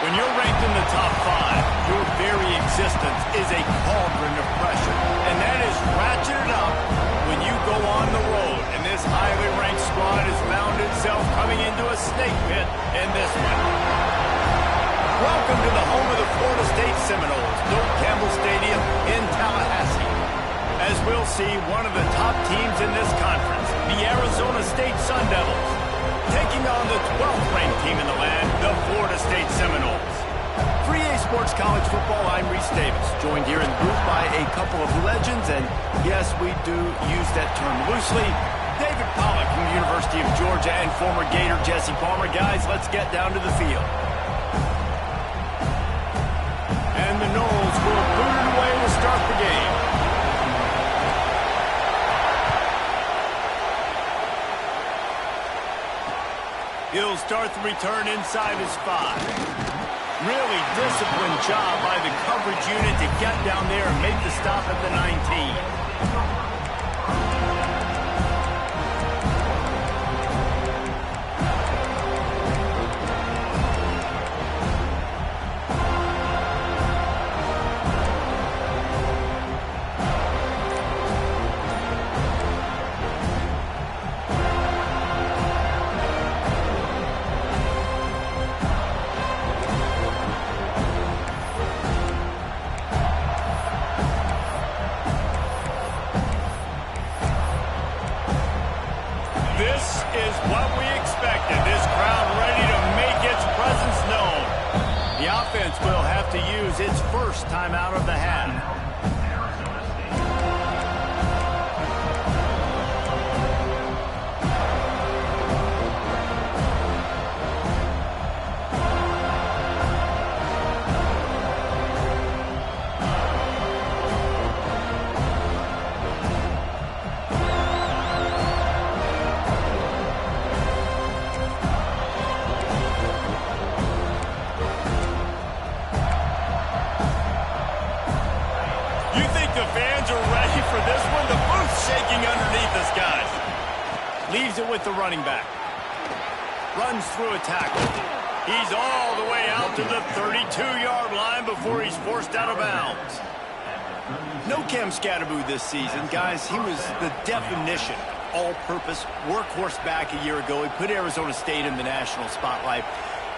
When you're ranked in the top 5, your very existence is a cauldron of pressure. And that is ratcheted up when you go on the road. And this highly ranked squad has found itself coming into a snake pit in this one. Welcome to the home of the Florida State Seminoles, Doak Campbell Stadium in Tallahassee. As we'll see, one of the top teams in this conference, the Arizona State Sun Devils, taking on the 12th ranked team in the land, the Florida State Seminoles. For EA Sports College Football, I'm Reese Davis, joined here in the booth by a couple of legends, and yes, we do use that term loosely. David Pollack from the University of Georgia and former Gator Jesse Palmer. Guys, let's get down to the field. And the Noles will boot it away to start the game. He'll start the return inside his 5. Really disciplined job by the coverage unit to get down there and make the stop at the 19. This is what we expected. This crowd ready to make its presence known. The offense will have to use its first timeout of the half. Leaves it with the running back. Runs through a tackle. He's all the way out to the 32-yard line before he's forced out of bounds. No Cam Scatterboo this season, guys. He was the definition of all-purpose workhorse back a year ago. He put Arizona State in the national spotlight.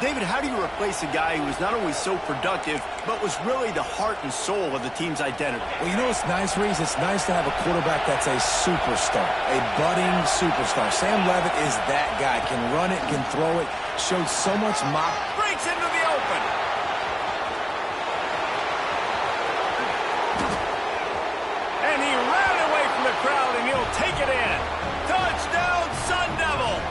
David, how do you replace a guy who was not only so productive, but was really the heart and soul of the team's identity? Well, you know what's nice, Reese? It's nice to have a quarterback that's a superstar, a budding superstar. Sam Levitt is that guy. Can run it, can throw it, showed so much mop. Breaks into the open. And he ran away from the crowd, and he'll take it in. Touchdown, Sun Devils!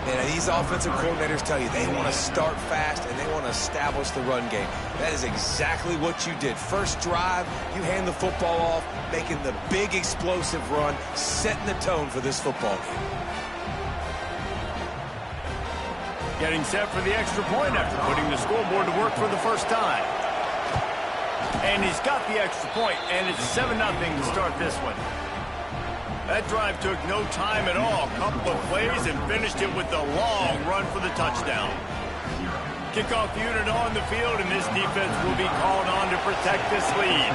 And these offensive coordinators tell you they want to start fast and they want to establish the run game. That is exactly what you did. First drive, you hand the football off, making the big explosive run, setting the tone for this football game. Getting set for the extra point after putting the scoreboard to work for the first time. And he's got the extra point, and it's 7-0 to start this one. That drive took no time at all. Couple of plays and finished it with a long run for the touchdown. Kickoff unit on the field, and this defense will be called on to protect this lead.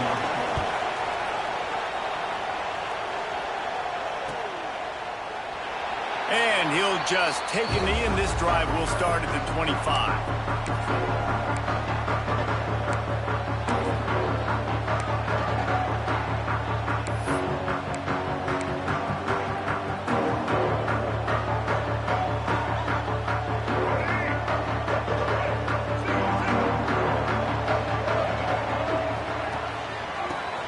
And he'll just take a knee, and this drive will start at the 25.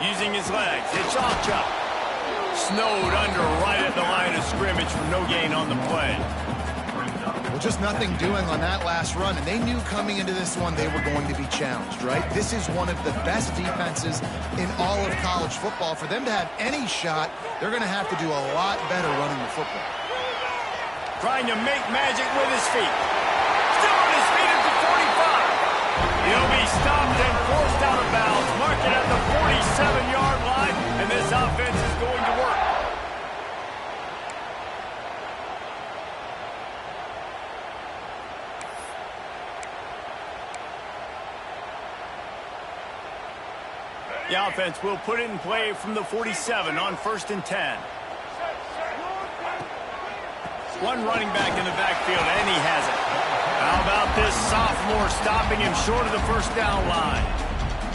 Using his legs, it's off chop. Snowed under right at the line of scrimmage for no gain on the play. Well, just nothing doing on that last run, and they knew coming into this one they were going to be challenged, right? This is one of the best defenses in all of college football. For them to have any shot, they're going to have to do a lot better running the football. Trying to make magic with his feet. Still on his feet at the 45. He'll be stopped and forced out of bounds. Mark it at the 47-yard line, and this offense is going to work. The offense will put it in play from the 47 on 1st and 10. One running back in the backfield, and he has it. How about this sophomore stopping him short of the first down line?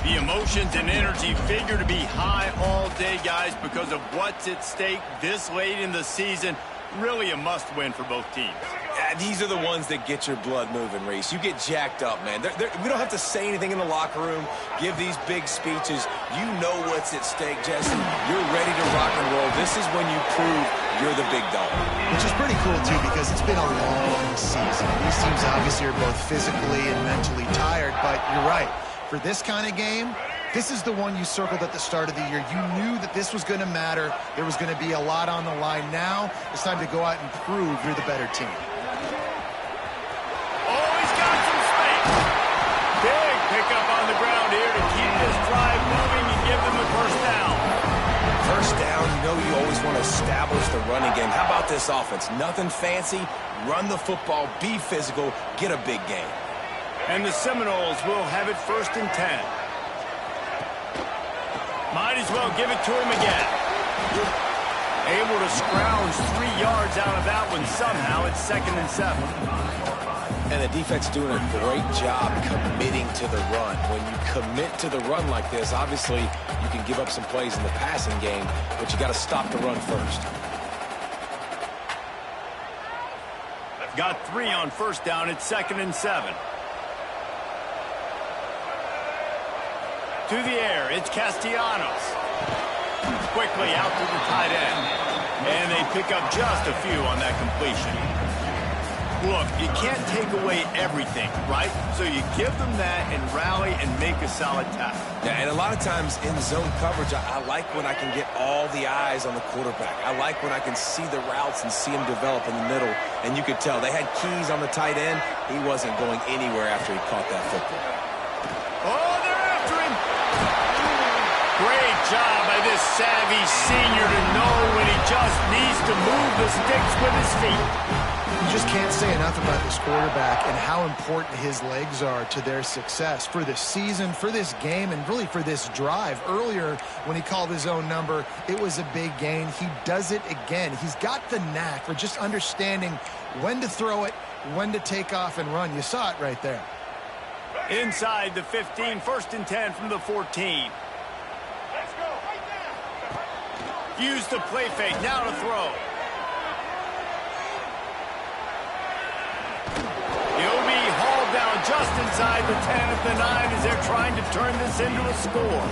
The emotions and energy figure to be high all day, guys, because of what's at stake this late in the season. Really a must-win for both teams. Yeah, these are the ones that get your blood moving, Reese. You get jacked up, man. We don't have to say anything in the locker room, give these big speeches. You know what's at stake, Jesse. You're ready to rock and roll. This is when you prove you're the big dog. Which is pretty cool, too, because it's been a long season. These teams obviously are both physically and mentally tired, but you're right. For this kind of game, this is the one you circled at the start of the year. You knew that this was going to matter. There was going to be a lot on the line. Now it's time to go out and prove you're the better team. Oh, he's got some space. Big pickup on the ground here to keep this drive moving and give them the first down. First down, you know you always want to establish the running game. How about this offense? Nothing fancy. Run the football, be physical, get a big gain. And the Seminoles will have it 1st and 10. Might as well give it to him again. Able to scrounge 3 yards out of that one somehow. It's 2nd and 7. And the defense doing a great job committing to the run. When you commit to the run like this, obviously you can give up some plays in the passing game, but you got to stop the run first. Got 3 on 1st down. It's 2nd and 7. To the air, it's Castellanos. Quickly out to the tight end. And they pick up just a few on that completion. Look, you can't take away everything, right? So you give them that and rally and make a solid tackle. Yeah, and a lot of times in zone coverage, I like when I can get all the eyes on the quarterback. I like when I can see the routes and see him develop in the middle. And you could tell they had keys on the tight end. He wasn't going anywhere after he caught that football. Oh, they're after him. Great job by this savvy senior to know when he just needs to move the sticks with his feet. You just can't say enough about this quarterback and how important his legs are to their success for this season, for this game, and really for this drive. Earlier, when he called his own number, it was a big gain. He does it again. He's got the knack for just understanding when to throw it, when to take off and run. You saw it right there. Inside the 15, 1st and 10 from the 14. Use the play fake, now to throw. He'll be hauled down just inside the 10 at the 9 as they're trying to turn this into a score.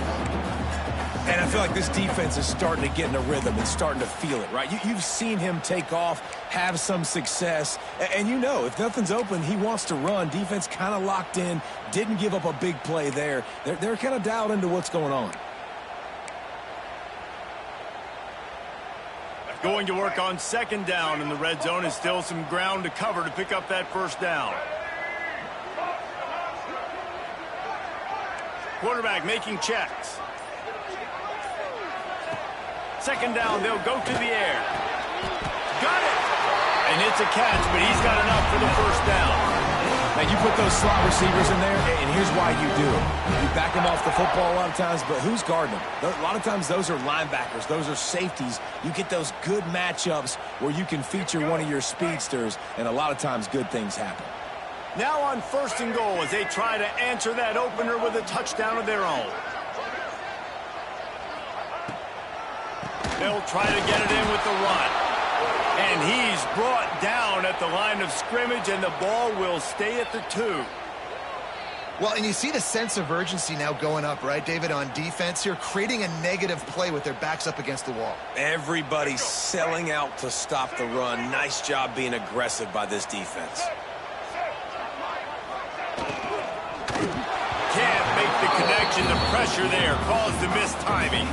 And I feel like this defense is starting to get in a rhythm and starting to feel it, right? You've seen him take off, have some success, and you know if nothing's open, he wants to run. Defense kind of locked in, didn't give up a big play there. They're kind of dialed into what's going on. Going to work on 2nd down in the red zone, is still some ground to cover to pick up that 1st down. Quarterback making checks. 2nd down, they'll go to the air. Got it! And it's a catch, but he's got enough for the 1st down. Now, you put those slot receivers in there, and here's why you do it. You back them off the football a lot of times, but who's guarding them? A lot of times those are linebackers. Those are safeties. You get those good matchups where you can feature one of your speedsters, and a lot of times good things happen. Now on 1st and goal as they try to answer that opener with a touchdown of their own. They'll try to get it in with the run. And he's brought down at the line of scrimmage, and the ball will stay at the 2. Well, and you see the sense of urgency now going up, right, David, on defense here, creating a negative play with their backs up against the wall. Everybody's selling out to stop the run. Nice job being aggressive by this defense. Can't make the connection. The pressure there caused the missed timing.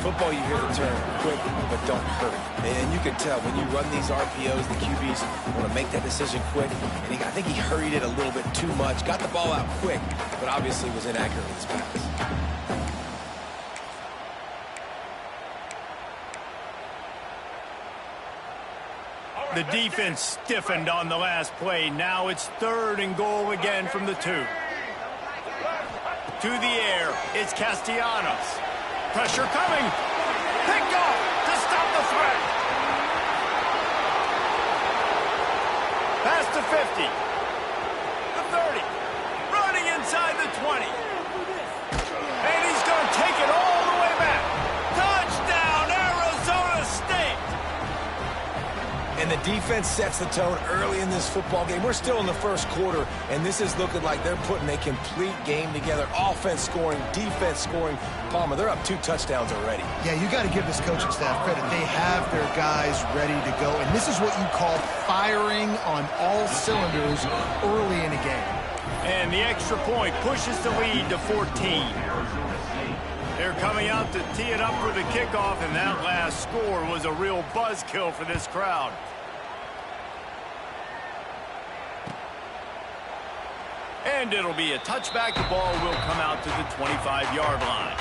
Football, you hear the term quick, but don't hurt. And you can tell when you run these RPOs, the QBs want to make that decision quick. And I think he hurried it a little bit too much. Got the ball out quick, but obviously was inaccurate with his pass. The defense stiffened on the last play. Now it's 3rd and goal again from the 2. to the air. It's Castellanos. Pressure coming. Picked off to stop the threat. Pass to 50. The 30. Running inside the 20. And he's going to take it all the way back. Touchdown, Arizona State. And the defense sets the tone early in this football game. We're still in the first quarter, and this is looking like they're putting a complete game together. Offense scoring, defense scoring. Palmer, they're up 2 touchdowns already. Yeah, you got to give this coaching staff credit. They have their guys ready to go, and this is what you call firing on all cylinders early in a game. And the extra point pushes the lead to 14. They're coming out to tee it up for the kickoff, and that last score was a real buzzkill for this crowd. And it'll be a touchback. The ball will come out to the 25-yard line.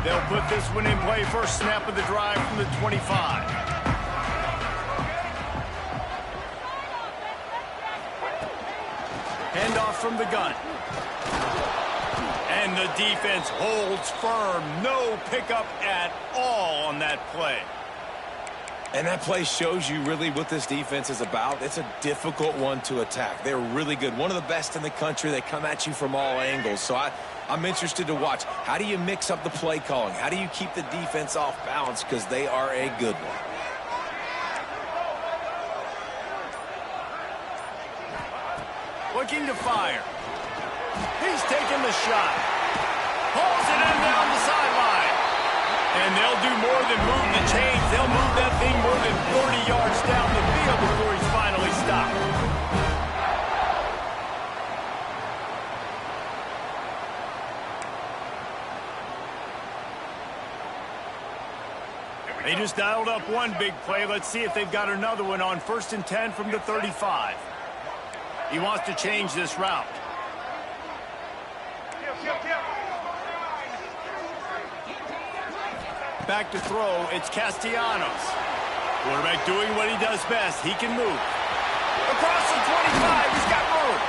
They'll put this one in play. First snap of the drive from the 25. Handoff from the gun. And the defense holds firm. No pickup at all on that play. And that play shows you really what this defense is about. It's a difficult one to attack. They're really good. One of the best in the country. They come at you from all angles. So I'm interested to watch. How do you mix up the play calling? How do you keep the defense off balance? Because they are a good one. Looking to fire. He's taking the shot. Pulls it in down the sideline. And they'll do more than move the chains. They'll move that thing more than 40 yards down the field before he's finally stopped. They just dialed up one big play. Let's see if they've got another one on 1st and 10 from the 35. He wants to change this route. Back to throw, it's Castellanos. Quarterback doing what he does best. He can move. Across the 25, he's got room.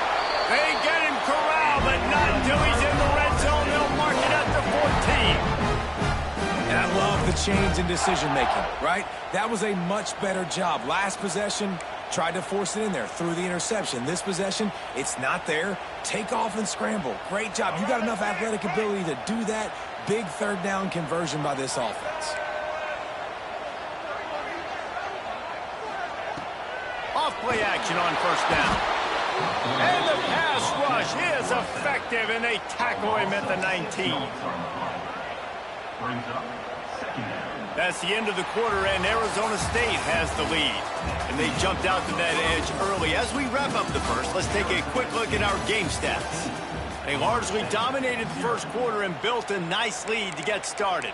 They get him corralled, but not until he's in the red zone. They'll mark it at the 14. And I love the change in decision-making, right? That was a much better job. Last possession, tried to force it in there, threw the interception. This possession, it's not there. Take off and scramble. Great job. You got enough athletic ability to do that. Big 3rd down conversion by this offense. Off play action on 1st down. And the pass rush is effective, and they tackle him at the 19. That's the end of the quarter, and Arizona State has the lead. And they jumped out to that edge early. As we wrap up the first, let's take a quick look at our game stats. They largely dominated the first quarter and built a nice lead to get started.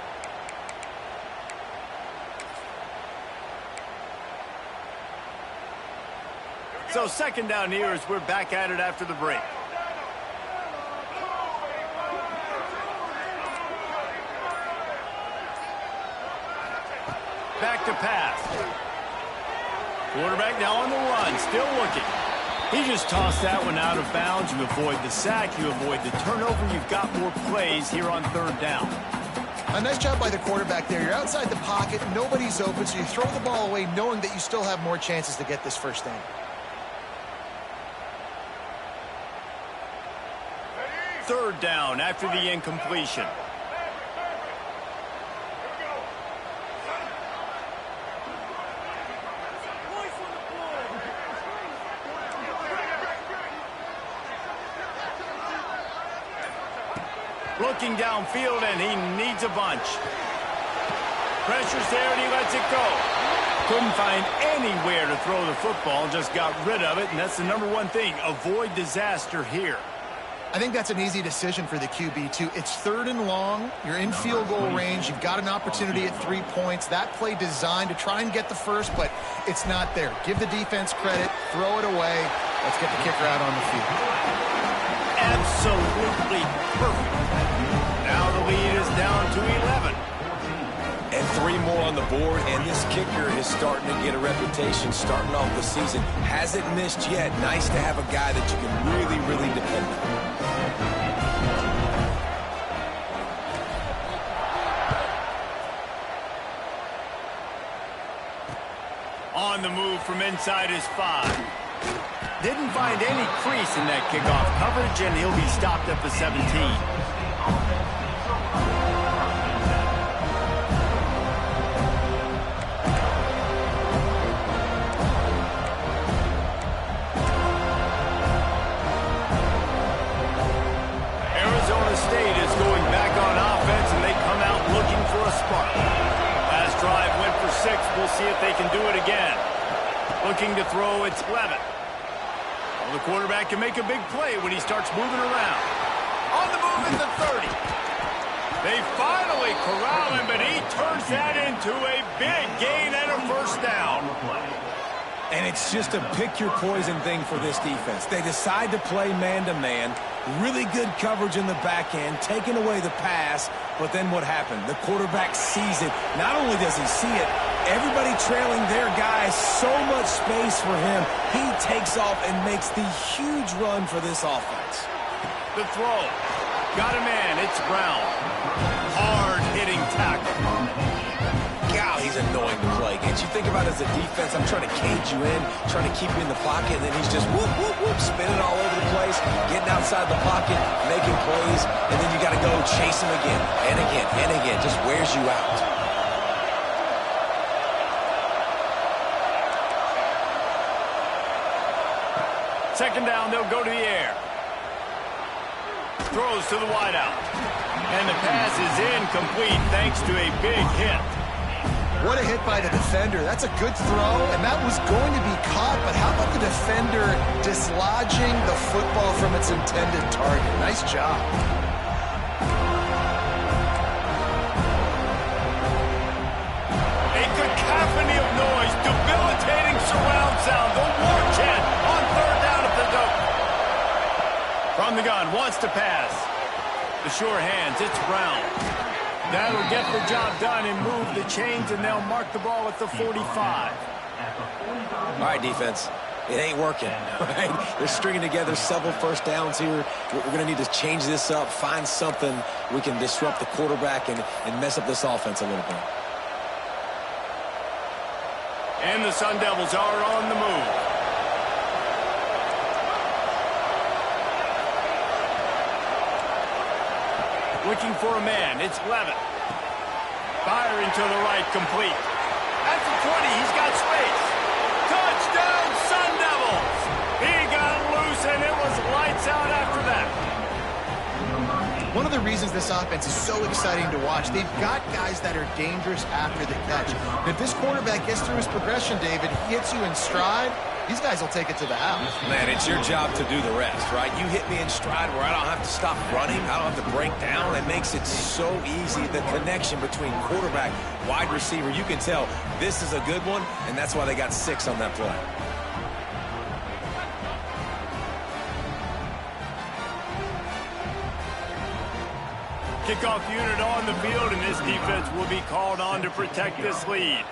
So 2nd down here as we're back at it after the break. Back to pass. Quarterback now on the run, still looking. He just tossed that one out of bounds. You avoid the sack, you avoid the turnover. You've got more plays here on 3rd down. A nice job by the quarterback there. You're outside the pocket, nobody's open, so you throw the ball away knowing that you still have more chances to get this 1st down. 3rd down after the incompletion. Looking downfield, and he needs a bunch. Pressure's there, and he lets it go. Couldn't find anywhere to throw the football, just got rid of it, and that's the #1 thing. Avoid disaster here. I think that's an easy decision for the QB, too. It's 3rd and long. You're in field goal range. You've got an opportunity at 3 points. That play designed to try and get the first, but it's not there. Give the defense credit. Throw it away. Let's get the kicker out on the field. Absolutely perfect. Now the lead is down to 11. And 3 more on the board, and this kicker is starting to get a reputation starting off the season. Hasn't missed yet. Nice to have a guy that you can really, really depend on. On the move from inside his 5. Didn't find any crease in that kickoff coverage, and he'll be stopped at the 17. Arizona State is going back on offense, and they come out looking for a spark. Last drive went for 6. We'll see if they can do it again. Looking to throw, it's Levitt. Well, the quarterback can make a big play when he starts moving around. On the move at the 30. They finally corral him, but he turns that into a big gain and a first down. And it's just a pick-your-poison thing for this defense. They decide to play man-to-man, really good coverage in the back end, taking away the pass, but then what happened? The quarterback sees it. Not only does he see it, everybody trailing their guy, so much space for him. He takes off and makes the huge run for this offense. The throw. Got a man. It's Brown. Hard-hitting tackle. God, he's annoying to play against. You think about it as a defense, I'm trying to cage you in, trying to keep you in the pocket, and then he's just whoop, whoop, whoop, spinning all over the place, getting outside the pocket, making plays, and then you got to go chase him again, and again, and again. Just wears you out. Second down, they'll go to the air. Throws to the wideout. And the pass is incomplete thanks to a big hit. What a hit by the defender. That's a good throw, and that was going to be caught, but how about the defender dislodging the football from its intended target? Nice job. A cacophony of noise, debilitating surround sound, the war chant on third down at the dope. From the gun, wants to pass. The sure hands, it's Brown. That'll get the job done and move the chains, and they'll mark the ball at the 45. All right, defense. It ain't working, right? They're stringing together several first downs here. We're going to need to change this up, find something we can disrupt the quarterback and mess up this offense a little bit. And the Sun Devils are on the move. Looking for a man. It's Levitt. Firing to the right, complete. At the 20, he's got space. Touchdown, Sun Devils! He got loose, and it was lights out after that. One of the reasons this offense is so exciting to watch, they've got guys that are dangerous after the catch. And if this quarterback gets through his progression, David, he hits you in stride, these guys will take it to the house. Man, it's your job to do the rest, right? You hit me in stride where I don't have to stop running. I don't have to break down. It makes it so easy. The connection between quarterback, wide receiver, you can tell this is a good one, and that's why they got 6 on that play. Kickoff unit on the field, and this defense will be called on to protect this lead.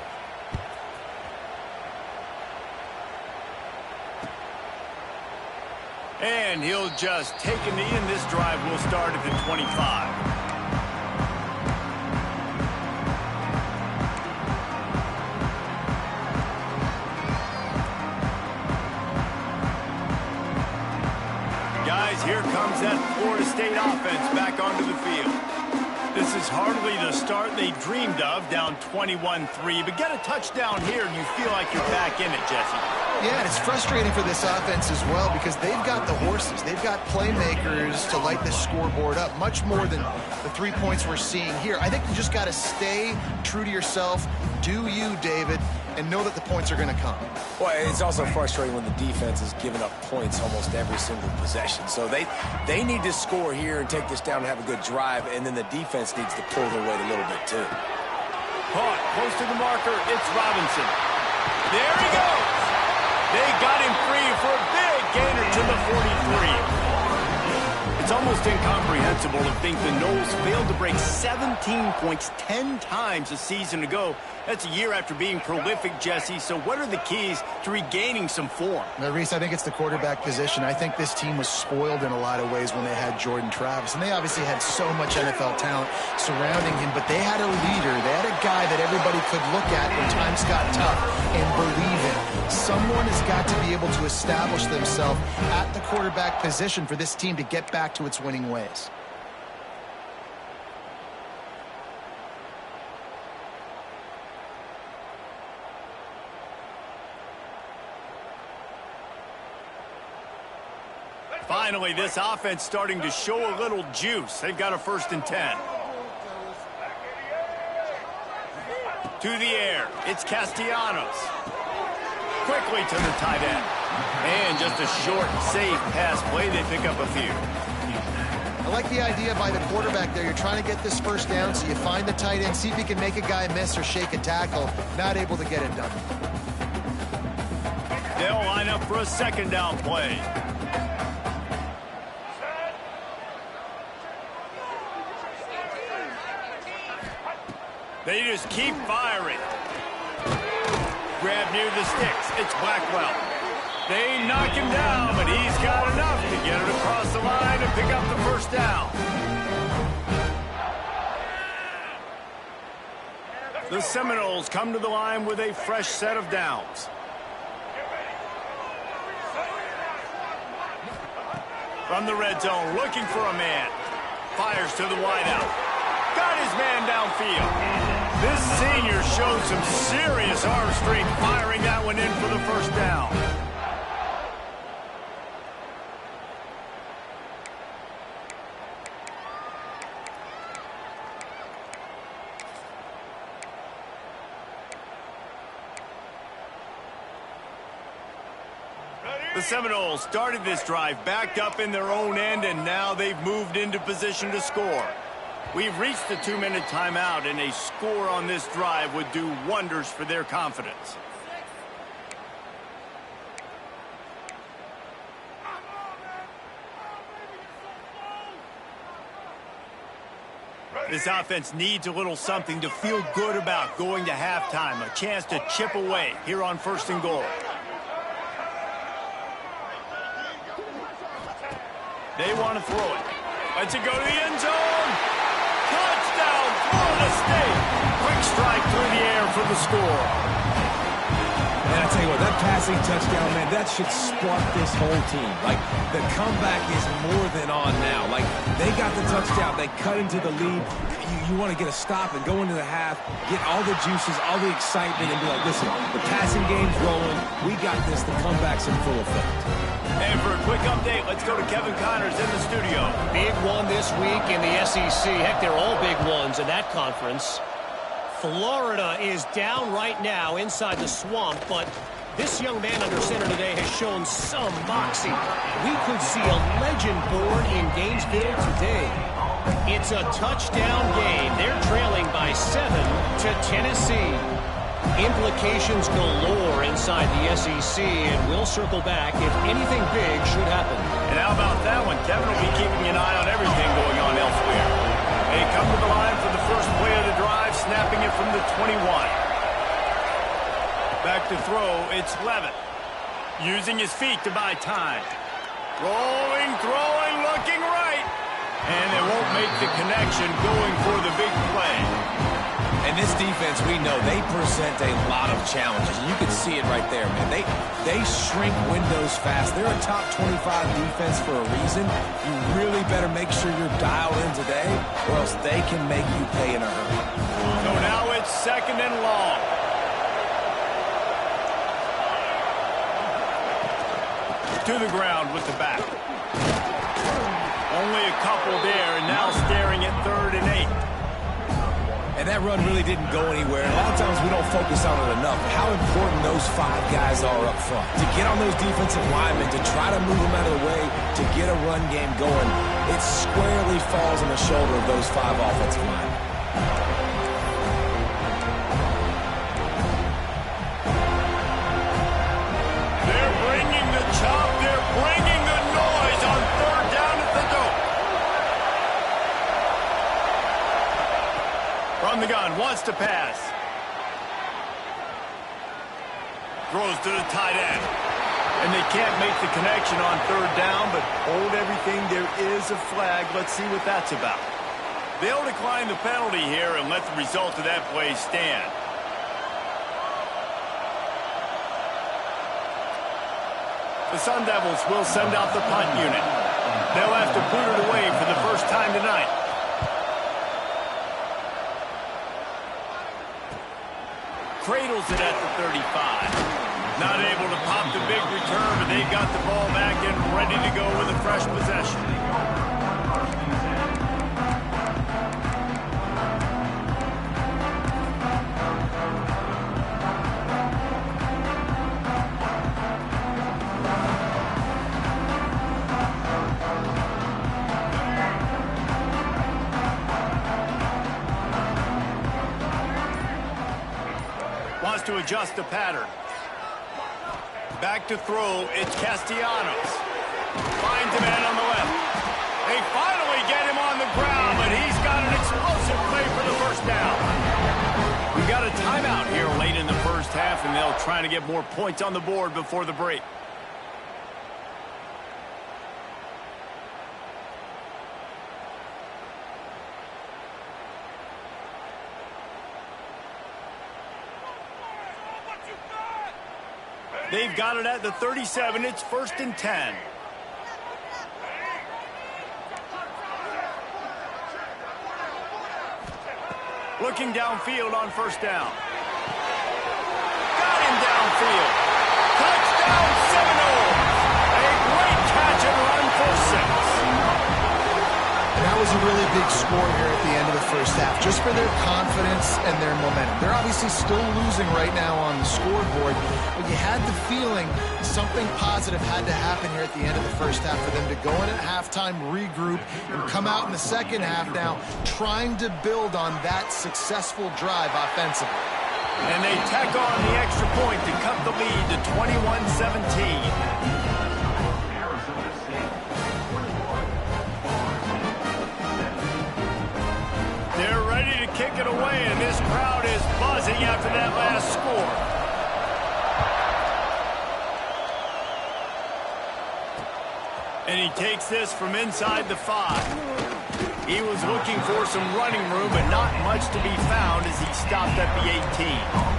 And he'll just take a knee, and this drive will start at the 25. Guys, here comes that Florida State offense back onto the field. This is hardly the start they dreamed of, down 21-3, but get a touchdown here and you feel like you're back in it, Jesse. Yeah, and it's frustrating for this offense as well because they've got the horses. They've got playmakers to light this scoreboard up, much more than the 3 points we're seeing here. I think you just got to stay true to yourself, do you, David, and know that the points are going to come. Well, it's also frustrating when the defense is giving up points almost every single possession. So they need to score here and take this down and have a good drive, and then the defense needs to pull their weight a little bit too. Caught, close to the marker, it's Robinson. There he goes! They got him free for a big gainer to the 43. It's almost incomprehensible to think the Noles failed to break 17 points 10 times a season ago. That's a year after being prolific, Jesse. So what are the keys to regaining some form? Now, Reese, I think it's the quarterback position. I think this team was spoiled in a lot of ways when they had Jordan Travis. And they obviously had so much NFL talent surrounding him, but they had a leader. They had a guy that everybody could look at when times got tough and believe in. Someone has got to be able to establish themselves at the quarterback position for this team to get back to its winning ways. Finally, this offense starting to show a little juice. They've got a 1st and 10. To the air, it's Castellanos. Quickly to the tight end. And just a short, safe pass play. They pick up a few. I like the idea by the quarterback there. You're trying to get this 1st down, so you find the tight end, see if you can make a guy miss or shake a tackle. Not able to get it done. They'll line up for a 2nd down play. They just keep firing. Grab near the sticks. It's Blackwell. They knock him down, but he's got enough to get it across the line and pick up the 1st down. The Seminoles come to the line with a fresh set of downs. From the red zone, looking for a man. Fires to the wideout. Got his man downfield. This senior showed some serious arm strength firing that one in for the 1st down. The Seminoles started this drive backed up in their own end, and now they've moved into position to score. We've reached the 2-minute timeout, and a score on this drive would do wonders for their confidence. This offense needs a little something to feel good about going to halftime, a chance to chip away here on 1st and goal. They want to throw it. Let's it go to the end zone. Touchdown, Florida State. Quick strike through the air for the score. And I tell you what, that passing touchdown, man, that should spark this whole team. Like, the comeback is more than on now. Like, they got the touchdown. They cut into the lead. You want to get a stop and go into the half, get all the juices, all the excitement, and be like, listen, the passing game's rolling. We got this. The comeback's in full effect. And for a quick update, let's go to Kevin Connors in the studio. Big one this week in the SEC. Heck, they're all big ones in that conference. Florida is down right now inside the swamp, but this young man under center today has shown some moxie. We could see a legend born in Gainesville today. It's a touchdown game. They're trailing by 7 to Tennessee. Implications galore inside the SEC, and we'll circle back if anything big should happen. And how about that one? Kevin will be keeping an eye on everything going on elsewhere. They come to the line for the first play of the drive, snapping it from the 21. Back to throw, it's Levitt. Using his feet to buy time. Rolling, throwing, looking right. And they won't make the connection going for the big play. And this defense, we know, they present a lot of challenges. And you can see it right there, man. They shrink windows fast. They're a top 25 defense for a reason. You really better make sure you're dialed in today, or else they can make you pay in a hurry. So now it's 2nd and long. To the ground with the back. Only a couple there, and now staring at 3rd and 8. And that run really didn't go anywhere. A lot of times we don't focus on it enough. How important those 5 guys are up front. To get on those defensive linemen, to try to move them out of the way, to get a run game going, it squarely falls on the shoulder of those 5 offensive linemen. They're bringing the chop. They're bringing the noise on 3rd down at the goal. wants to pass. Throws to the tight end. And they can't make the connection on third down, but hold everything. There is a flag. Let's see what that's about. They'll decline the penalty here and let the result of that play stand. The Sun Devils will send out the punt unit. They'll have to boot it away for the first time tonight. Cradles it at the 35. Not able to pop the big return, but they got the ball back and ready to go with a fresh possession. Wants to adjust the pattern. Back to throw, it's Castellanos. Finds a man on the left. They finally get him on the ground, but he's got an explosive play for the first down. We've got a timeout here late in the first half, and they'll try to get more points on the board before the break. They've got it at the 37. It's 1st and 10. Looking downfield on first down. Got him downfield. Touchdown Seminoles. A great catch and run for 6. And that was a really big score here at the end of the first half, just for their confidence and their momentum. They're obviously still losing right now on the scoreboard, but you had the feeling something positive had to happen here at the end of the first half for them to go in at halftime, regroup, and come out in the second half now trying to build on that successful drive offensively. And they tack on the extra point to cut the lead to 21-17. They're ready to kick it away, and this crowd is buzzing after that last score. And he takes this from inside the 5. He was looking for some running room, but not much to be found as he stopped at the 18.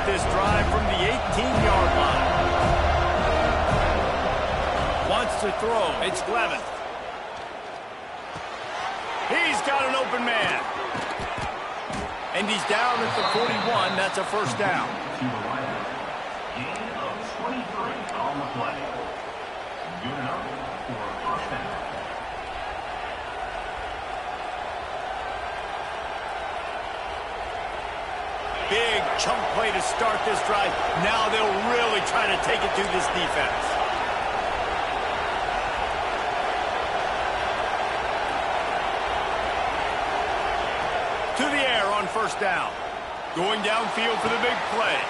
This drive from the 18-yard line. Wants to throw. It's Glevitt. He's got an open man. And he's down at the 41. That's a first down. Gain of 23 on the play. Good enough for a first down. Big chunk play to start this drive. Now they'll really try to take it to this defense. To the air on first down. Going downfield for the big play.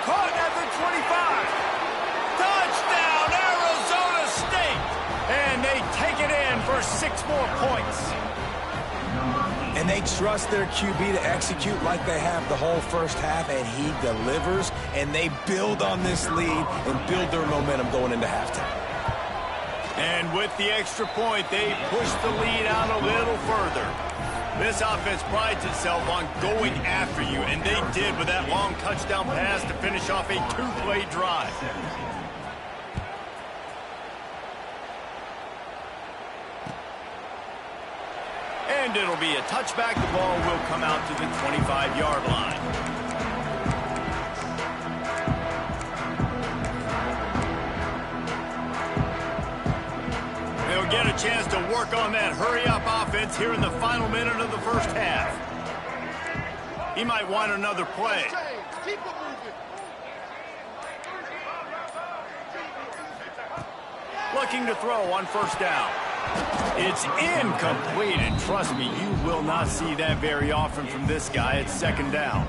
Caught at the 25. Touchdown, Arizona State. And they take it in for 6 more points. And they trust their QB to execute like they have the whole first half, and he delivers, and they build on this lead and build their momentum going into halftime. And with the extra point, they push the lead out a little further. This offense prides itself on going after you, and they did with that long touchdown pass to finish off a 2-play drive. And it'll be a touchback. The ball will come out to the 25-yard line. They'll get a chance to work on that hurry-up offense here in the final minute of the first half. He might want another play. Looking to throw on first down. It's incomplete, and trust me, you will not see that very often from this guy. It's second down.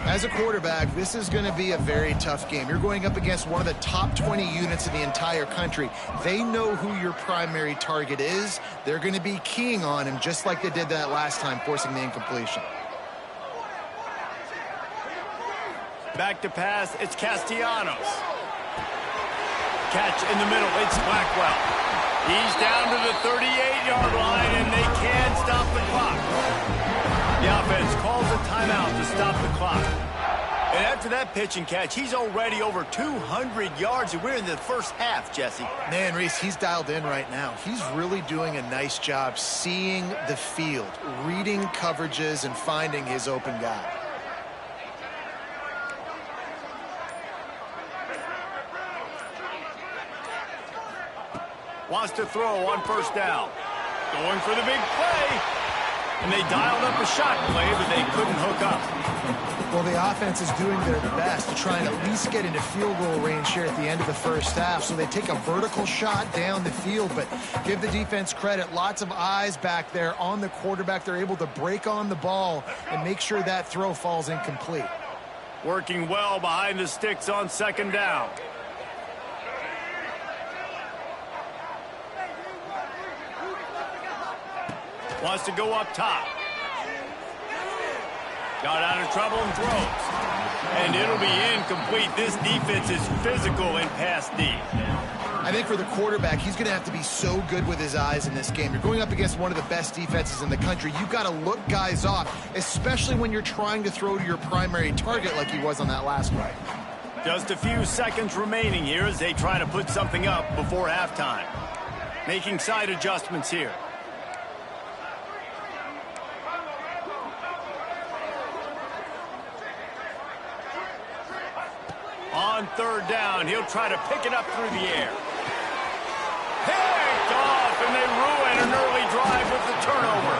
As a quarterback, this is going to be a very tough game. You're going up against one of the top 20 units in the entire country. They know who your primary target is. They're going to be keying on him just like they did that last time, forcing the incompletion. Back to pass, it's Castellanos. Catch in the middle, it's Blackwell. He's down to the 38-yard line, and they can't stop the clock. The offense calls a timeout to stop the clock. And after that pitch and catch, he's already over 200 yards, and we're in the first half, Jesse. Man, Reese, he's dialed in right now. He's really doing a nice job seeing the field, reading coverages, and finding his open guy. Wants to throw on first down. Going for the big play. And they dialed up a shot play, but they couldn't hook up. Well, the offense is doing their best to try and at least get into field goal range here at the end of the first half. So they take a vertical shot down the field, but give the defense credit. Lots of eyes back there on the quarterback. They're able to break on the ball and make sure that throw falls incomplete. Working well behind the sticks on second down. Wants to go up top. Got out of trouble and throws. And it'll be incomplete. This defense is physical in pass D. I think for the quarterback, he's going to have to be so good with his eyes in this game. You're going up against one of the best defenses in the country. You've got to look guys off, especially when you're trying to throw to your primary target like he was on that last one. Just a few seconds remaining here as they try to put something up before halftime. Making side adjustments here. On third down, he'll try to pick it up through the air. Picked off, and they ruin an early drive with the turnover.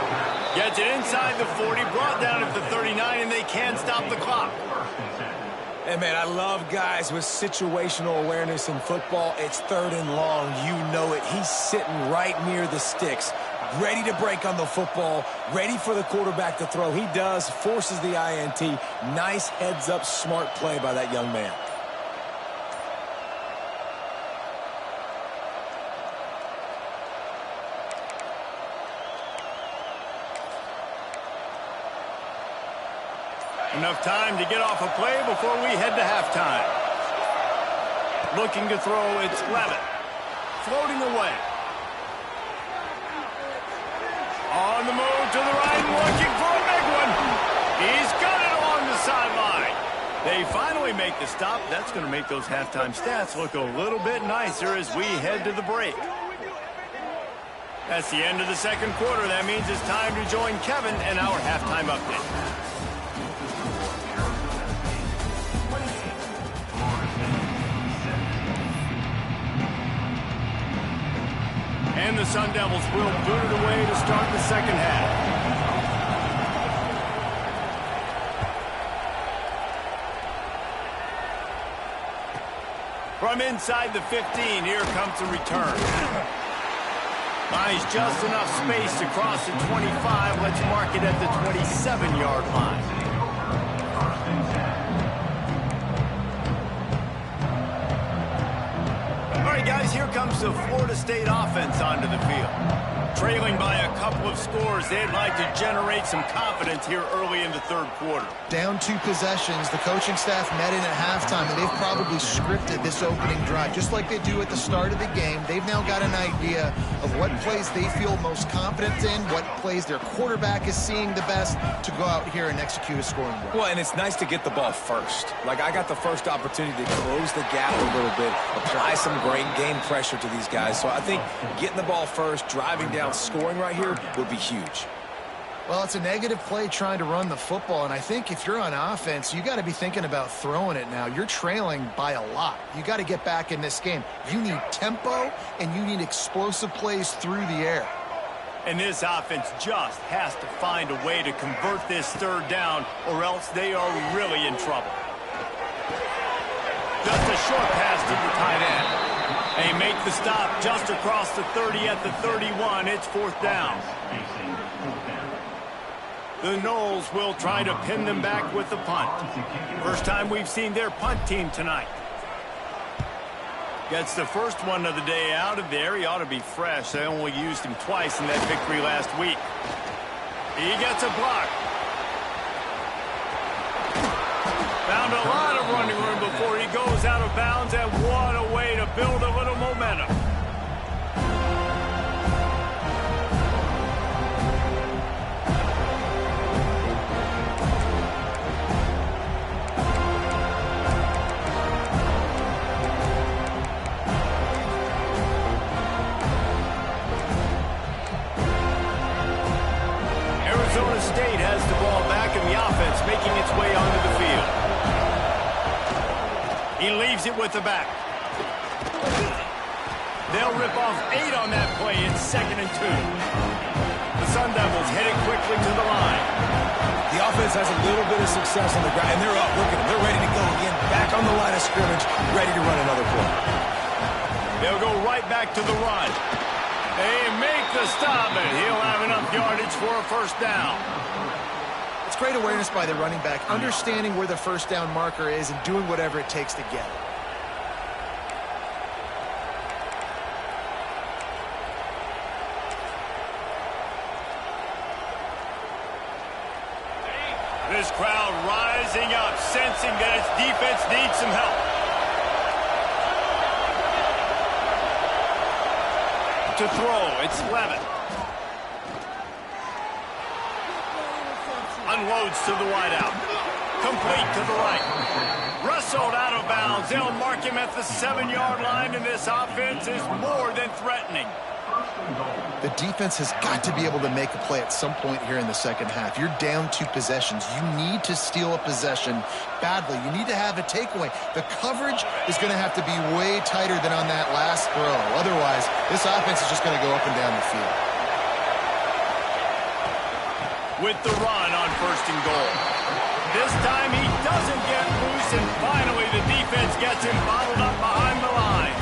Gets it inside the 40, brought down at the 39, and they can't stop the clock. Hey, man, I love guys with situational awareness in football. It's third and long. You know it. He's sitting right near the sticks, ready to break on the football, ready for the quarterback to throw. He does, forces the INT. Nice heads-up, smart play by that young man. Enough time to get off a play before we head to halftime. Looking to throw, it's Levitt. Floating away. On the move to the right, looking for a big one. He's got it along the sideline. They finally make the stop. That's going to make those halftime stats look a little bit nicer as we head to the break. That's the end of the second quarter. That means it's time to join Kevin and our halftime update. And the Sun Devils will boot it away to start the second half. From inside the 15, here comes the return. Buys just enough space to cross the 25. Let's mark it at the 27-yard line. Guys, here comes the Florida State offense onto the field. Trailing by a couple of scores, they'd like to generate some confidence here early in the third quarter. Down 2 possessions, the coaching staff met in at halftime, and they've probably scripted this opening drive. Just like they do at the start of the game, they've now got an idea of what plays they feel most confident in, what plays their quarterback is seeing the best to go out here and execute a scoring drive. Well, and it's nice to get the ball first. Like, I got the first opportunity to close the gap a little bit, apply some great game pressure to these guys. So I think getting the ball first, driving down, scoring right here would be huge. Well, it's a negative play trying to run the football, and I think if you're on offense, you got to be thinking about throwing it now. You're trailing by a lot. You got to get back in this game. You need tempo, and you need explosive plays through the air. And this offense just has to find a way to convert this third down, or else they are really in trouble. Just a short pass to the tight end. They make the stop just across the 30 at the 31. It's 4th down. The Noles will try to pin them back with the punt. First time we've seen their punt team tonight. Gets the first one of the day out of there. He ought to be fresh. They only used him twice in that victory last week. He gets a block. Found a lot of running room before he goes out of bounds, and what a way to build a little momentum. Arizona State has the ball back in the offense, making its way onto the field. He leaves it with the back. They'll rip off 8 on that play. It's 2nd and 2. The Sun Devils headed quickly to the line. The offense has a little bit of success on the ground, and they're up. Look at them. They're ready to go again. Back on the line of scrimmage, ready to run another play. They'll go right back to the run. They make the stop, and he'll have enough yardage for a first down. It's great awareness by the running back, understanding where the first down marker is and doing whatever it takes to get it. This crowd rising up, sensing that its defense needs some help. To throw, it's Levitt. Unloads to the wideout. Complete to the right. Wrestled out of bounds. They'll mark him at the 7-yard line, and this offense is more than threatening. The defense has got to be able to make a play at some point here in the second half. You're down 2 possessions. You need to steal a possession badly. You need to have a takeaway. The coverage is going to have to be way tighter than on that last throw. Otherwise, this offense is just going to go up and down the field. With the run on 1st and goal. This time he doesn't get loose, and finally the defense gets him bottled up behind the line.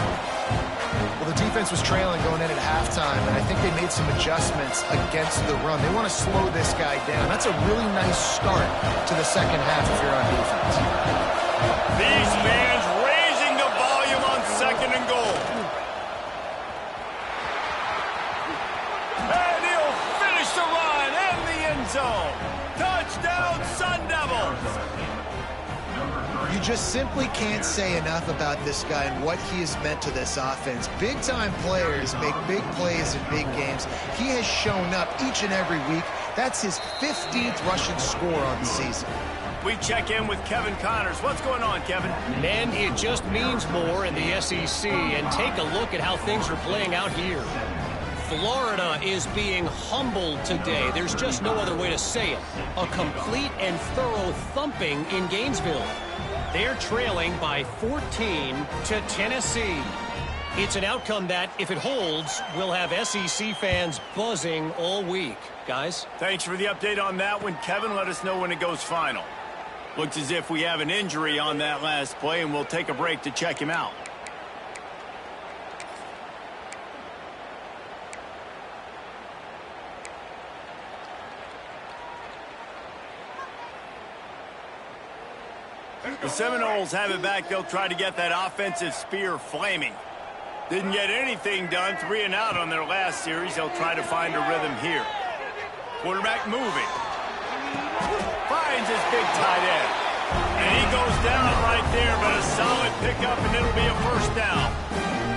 Well, the defense was trailing going in at halftime, and I think they made some adjustments against the run. They want to slow this guy down. That's a really nice start to the second half if you're on defense. These fans raising the volume on 2nd and goal. And he'll finish the run in the end zone. Touchdown, Sun Devils. You just simply can't say enough about this guy and what he has meant to this offense. Big-time players make big plays in big games. He has shown up each and every week. That's his 15th rushing score on the season. We check in with Kevin Connors. What's going on, Kevin? Man, it just means more in the SEC, and take a look at how things are playing out here. Florida is being humbled today. There's just no other way to say it. A complete and thorough thumping in Gainesville. They're trailing by 14 to Tennessee. It's an outcome that, if it holds, will have SEC fans buzzing all week. Guys? Thanks for the update on that one, Kevin. Let us know when it goes final. Looks as if we have an injury on that last play, and we'll take a break to check him out. The Seminoles have it back. They'll try to get that offensive spear flaming. Didn't get anything done. 3 and out on their last series. They'll try to find a rhythm here. Quarterback moving. Finds his big tight end. And he goes down right there, but a solid pickup, and it'll be a first down.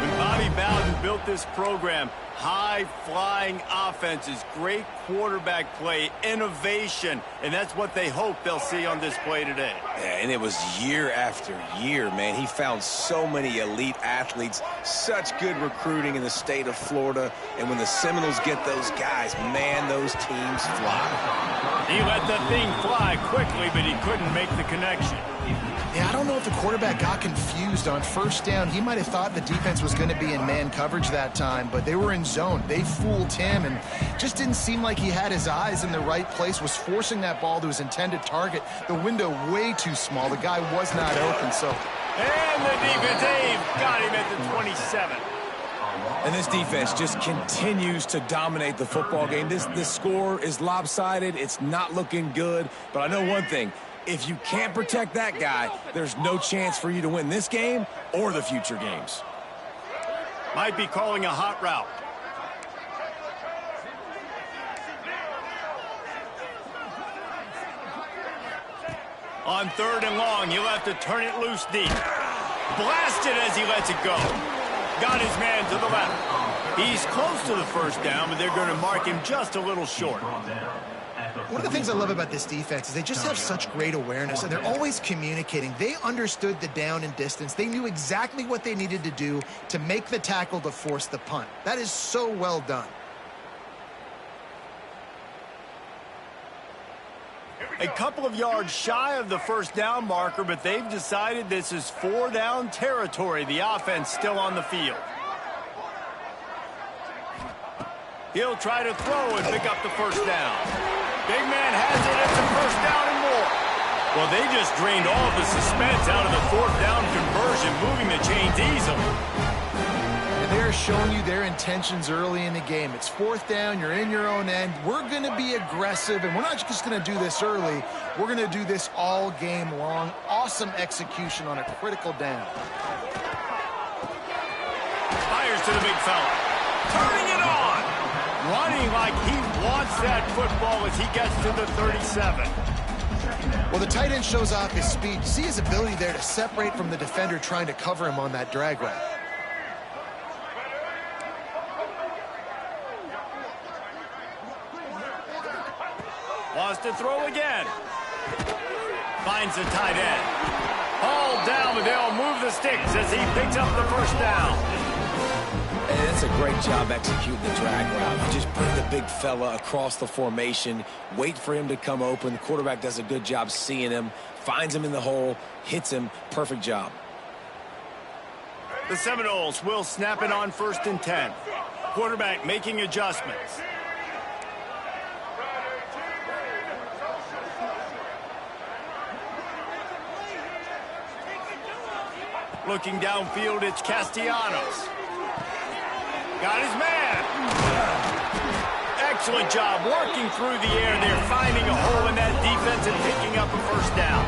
When Bobby Bowden built this program, high-flying offenses, great quarterback play, innovation, and that's what they hope they'll see on display today. Yeah, and it was year after year, man. He found so many elite athletes, such good recruiting in the state of Florida, and when the Seminoles get those guys, man, those teams fly. He let that thing fly quickly, but he couldn't make the connection. Yeah, I don't know if the quarterback got confused on first down. He might have thought the defense was going to be in man coverage that time, but they were in zone. They fooled him, and just didn't seem like he had his eyes in the right place, was forcing that ball to his intended target. The window way too small. The guy was not open, so And the defense got him at the 27. And this defense just continues to dominate the football game. This score is lopsided. It's not looking good. But I know one thing. If you can't protect that guy, there's no chance for you to win this game or the future games. Might be calling a hot route. On 3rd and long, he'll have to turn it loose deep. Blasted as he lets it go. Got his man to the left. He's close to the first down, but they're going to mark him just a little short. One of the things I love about this defense is they just have such great awareness, and they're always communicating. They understood the down and distance. They knew exactly what they needed to do to make the tackle to force the punt. That is so well done. A couple of yards shy of the first down marker, but they've decided this is 4-down territory. The offense still on the field. He'll try to throw and pick up the first down. Big man has it. It's a first down and more. Well, they just drained all the suspense out of the 4th down conversion, moving the chains easily. They're showing you their intentions early in the game. It's 4th down, you're in your own end. We're going to be aggressive, and we're not just going to do this early. We're going to do this all game long. Awesome execution on a critical down. Fires to the big fella. Turning it on. Running like he wants that football as he gets to the 37. Well, the tight end shows off his speed. You see his ability there to separate from the defender trying to cover him on that drag route. Wants to throw again. Finds the tight end. Hauled down, but they'll move the sticks as he picks up the first down. And that's a great job executing the drag route. You just bring the big fella across the formation, wait for him to come open. The quarterback does a good job seeing him, finds him in the hole, hits him. Perfect job. The Seminoles will snap it on 1st and 10. Quarterback making adjustments. Looking downfield, it's Castellanos. Got his man. Excellent job working through the air there, finding a hole in that defense and picking up a first down.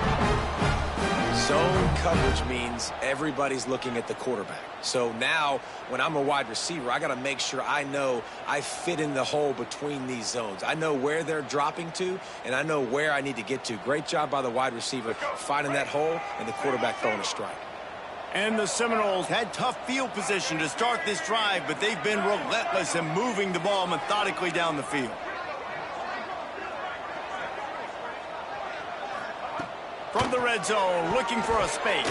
Zone coverage means everybody's looking at the quarterback. So now, when I'm a wide receiver, I got to make sure I know I fit in the hole between these zones. I know where they're dropping to, and I know where I need to get to. Great job by the wide receiver finding that hole, and the quarterback throwing a strike. And the Seminoles had tough field position to start this drive, but they've been relentless in moving the ball methodically down the field. From the red zone, looking for a space.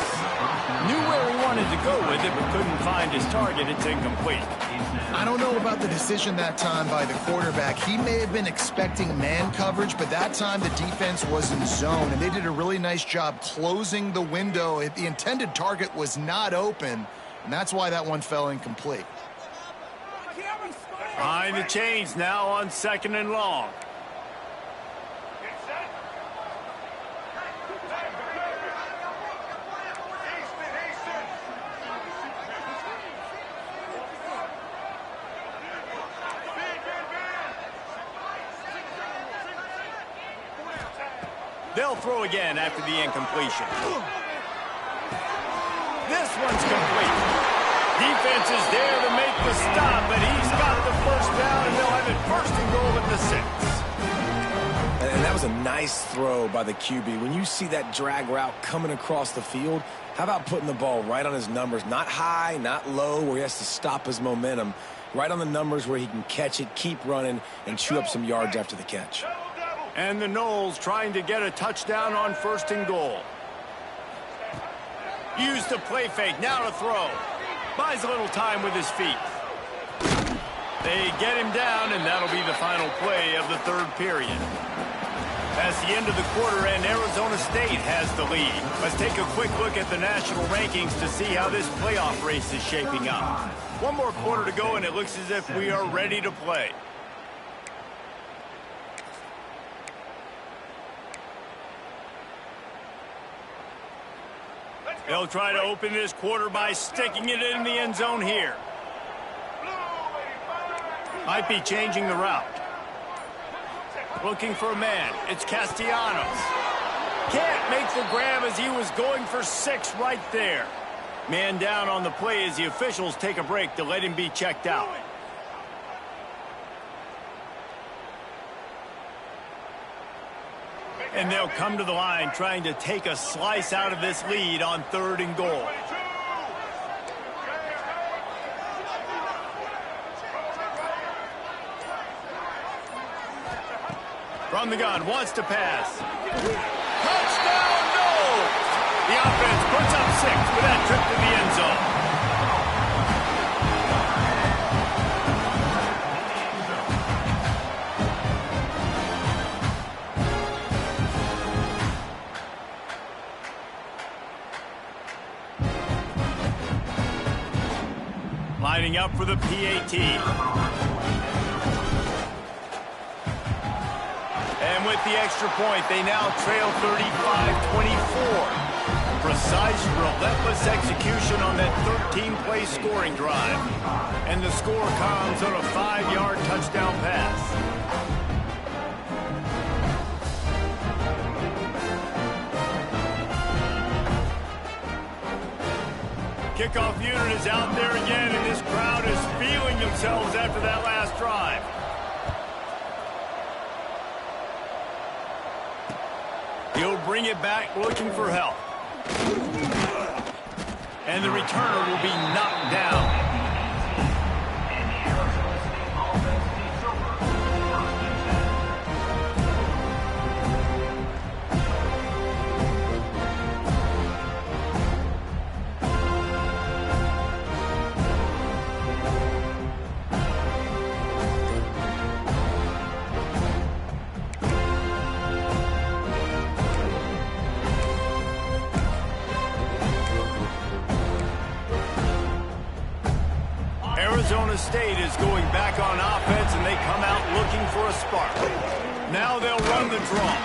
Knew where he wanted to go with it, but couldn't find his target. It's incomplete. I don't know about the decision that time by the quarterback. He may have been expecting man coverage, but that time the defense was in zone, and they did a really nice job closing the window. The intended target was not open, and that's why that one fell incomplete. Behind the chains now on 2nd and long. They'll throw again after the incompletion. This one's complete. Defense is there to make the stop, but he's got the first down, and they'll have it 1st and goal at the 6. And that was a nice throw by the QB. When you see that drag route coming across the field, how about putting the ball right on his numbers? Not high, not low, where he has to stop his momentum. Right on the numbers where he can catch it, keep running, and chew up some yards after the catch. And the Noles trying to get a touchdown on 1st and goal. Use the play fake, now to throw. Buys a little time with his feet. They get him down, and that'll be the final play of the 3rd period. That's the end of the quarter, and Arizona State has the lead. Let's take a quick look at the national rankings to see how this playoff race is shaping up. One more quarter to go, and it looks as if we are ready to play. They'll try to open this quarter by sticking it in the end zone here. Might be changing the route. Looking for a man. It's Castellanos. Can't make the grab as he was going for 6 right there. Man down on the play as the officials take a break to let him be checked out. And they'll come to the line trying to take a slice out of this lead on 3rd and goal. From the gun, wants to pass. Touchdown, no! The offense puts up 6 with that trip to the end zone. Lining up for the PAT. And with the extra point, they now trail 35-24. Precise, relentless execution on that 13-play scoring drive. And the score comes on a 5-yard touchdown pass. Kickoff unit is out there again, and this crowd is feeling themselves after that last drive. He'll bring it back looking for help. And the returner will be knocked down. Arizona State is going back on offense, and they come out looking for a spark. Now they'll run the draw.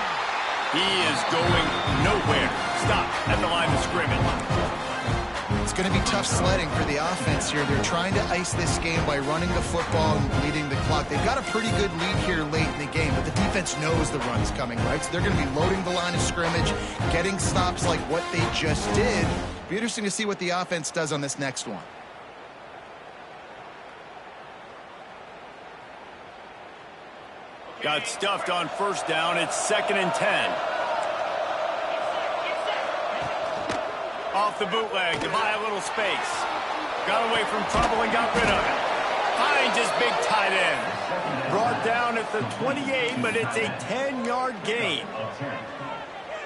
He is going nowhere. Stop at the line of scrimmage. It's going to be tough sledding for the offense here. They're trying to ice this game by running the football and bleeding the clock. They've got a pretty good lead here late in the game, but the defense knows the run's coming, right? So they're going to be loading the line of scrimmage, getting stops like what they just did. It'll be interesting to see what the offense does on this next one. Got stuffed on 1st down. It's 2nd and 10. Off the bootleg to buy a little space. Got away from trouble and got rid of it. Finds his big tight end. Brought down at the 28, but it's a 10-yard gain.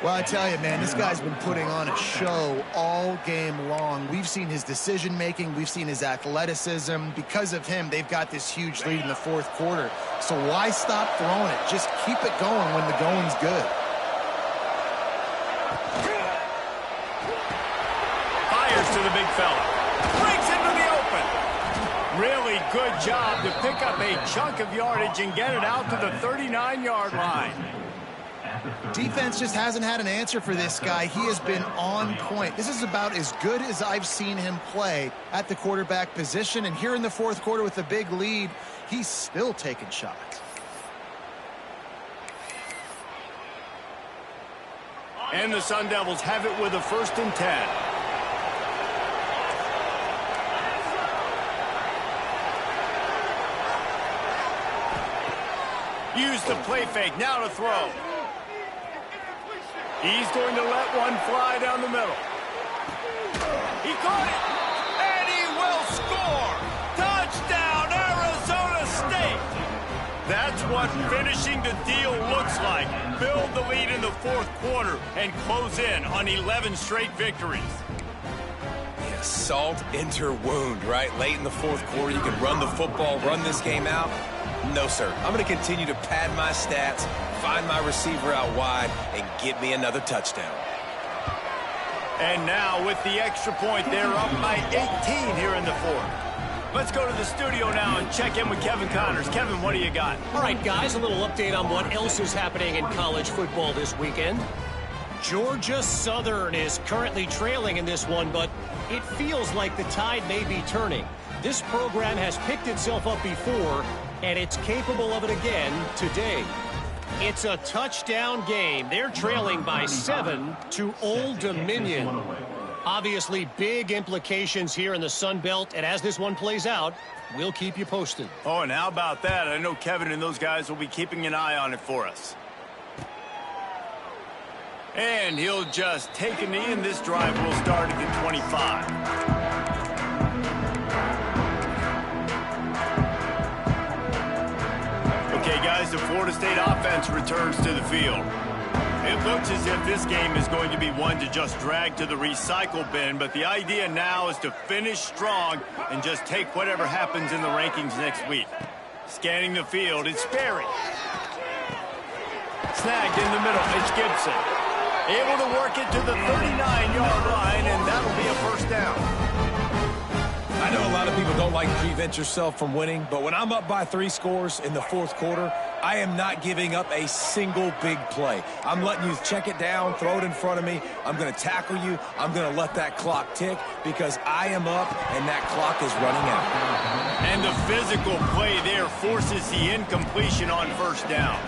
Well, I tell you, man, this guy's been putting on a show all game long. We've seen his decision-making. We've seen his athleticism. Because of him, they've got this huge lead in the 4th quarter. So why stop throwing it? Just keep it going when the going's good. Fires to the big fella. Breaks into the open. Really good job to pick up a chunk of yardage and get it out to the 39-yard line. Defense just hasn't had an answer for this guy. He has been on point. This is about as good as I've seen him play at the quarterback position. And here in the 4th quarter with a big lead, he's still taking shots. And the Sun Devils have it with a 1st and 10. Use the play fake, now to throw. He's going to let one fly down the middle. He caught it, and he will score. Touchdown, Arizona State. That's what finishing the deal looks like. Build the lead in the 4th quarter and close in on 11 straight victories. Yeah, salt enter wound, right? Late in the 4th quarter, you can run the football, run this game out. No, sir. I'm going to continue to pad my stats, find my receiver out wide, and get me another touchdown. And now, with the extra point, they're up by 18 here in the 4th. Let's go to the studio now and check in with Kevin Connors. Kevin, what do you got? All right, guys, a little update on what else is happening in college football this weekend. Georgia Southern is currently trailing in this one, but it feels like the tide may be turning. This program has picked itself up before, and it's capable of it again today. It's a touchdown game. They're trailing by 7 to Old Dominion. Obviously, big implications here in the Sun Belt, and as this one plays out, we'll keep you posted. Oh, and how about that? I know Kevin and those guys will be keeping an eye on it for us. And he'll just take a knee, and this drive will start at the 25. Okay, guys, the Florida State offense returns to the field. It looks as if this game is going to be one to just drag to the recycle bin, but the idea now is to finish strong and just take whatever happens in the rankings next week. Scanning the field, it's Sperry. Snagged in the middle, it's Gibson. Able to work it to the 39-yard line, and that'll be a first down. I know a lot of people don't like to prevent yourself from winning, but when I'm up by 3 scores in the fourth quarter, I am not giving up a single big play. I'm letting you check it down, throw it in front of me. I'm going to tackle you. I'm going to let that clock tick because I am up and that clock is running out. And the physical play there forces the incompletion on first down.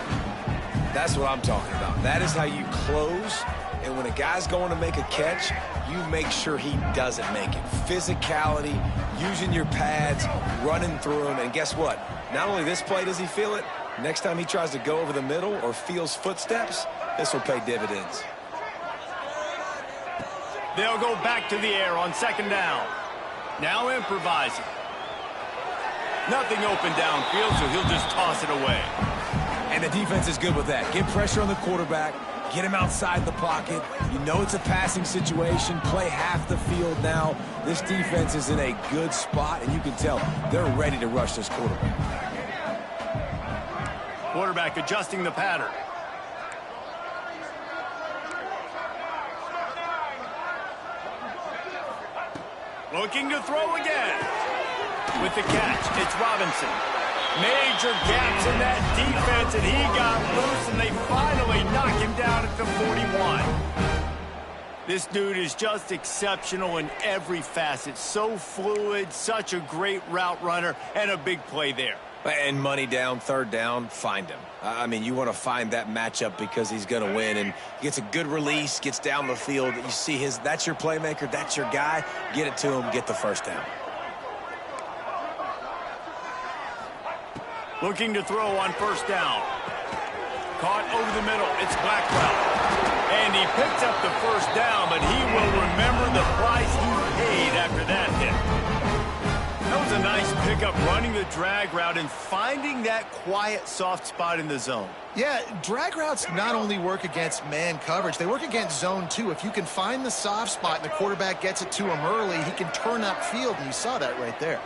That's what I'm talking about. That is how you close, and when a guy's going to make a catch, you make sure he doesn't make it. Physicality, using your pads, running through him, and guess what? Not only this play does he feel it, next time he tries to go over the middle or feels footsteps, this will pay dividends. They'll go back to the air on second down. Now improvising. Nothing open downfield, so he'll just toss it away. And the defense is good with that. Get pressure on the quarterback. Get him outside the pocket. You know it's a passing situation. Play half the field now. This defense is in a good spot, and you can tell they're ready to rush this quarterback. Quarterback adjusting the pattern. Looking to throw again. With the catch, it's Robinson. Major gaps in that defense, and he got loose, and they finally knock him down at the 41. This dude is just exceptional in every facet. So fluid, such a great route runner, and a big play there. And money down, third down, find him. I mean, you want to find that matchup because he's going to win, and he gets a good release, gets down the field. You see that's your playmaker, that's your guy. Get it to him, get the first down. Looking to throw on first down. Caught over the middle. It's Blackwell. And he picks up the first down, but he will remember the price he paid after that hit. That was a nice pickup, running the drag route and finding that quiet, soft spot in the zone. Yeah, drag routes not only work against man coverage, they work against zone too. If you can find the soft spot and the quarterback gets it to him early, he can turn upfield, and you saw that right there.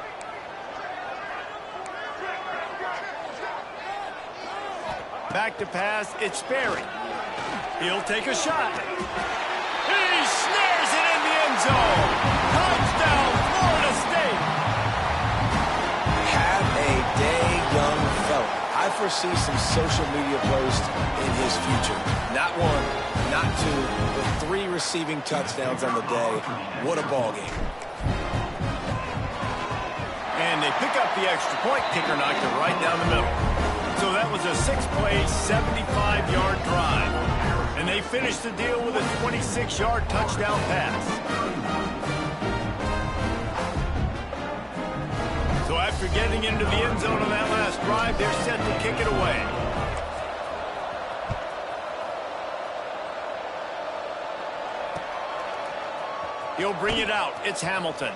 Back to pass, it's Sperry. He'll take a shot. He snares it in the end zone. Touchdown, Florida State. Have a day, young fella. I foresee some social media posts in his future. Not one, not two, but 3 receiving touchdowns on the day. What a ball game. And they pick up the extra point. Kicker knocked it right down the middle. So that was a 6-play, 75-yard drive. And they finished the deal with a 26-yard touchdown pass. So after getting into the end zone on that last drive, they're set to kick it away. He'll bring it out. It's Hamilton.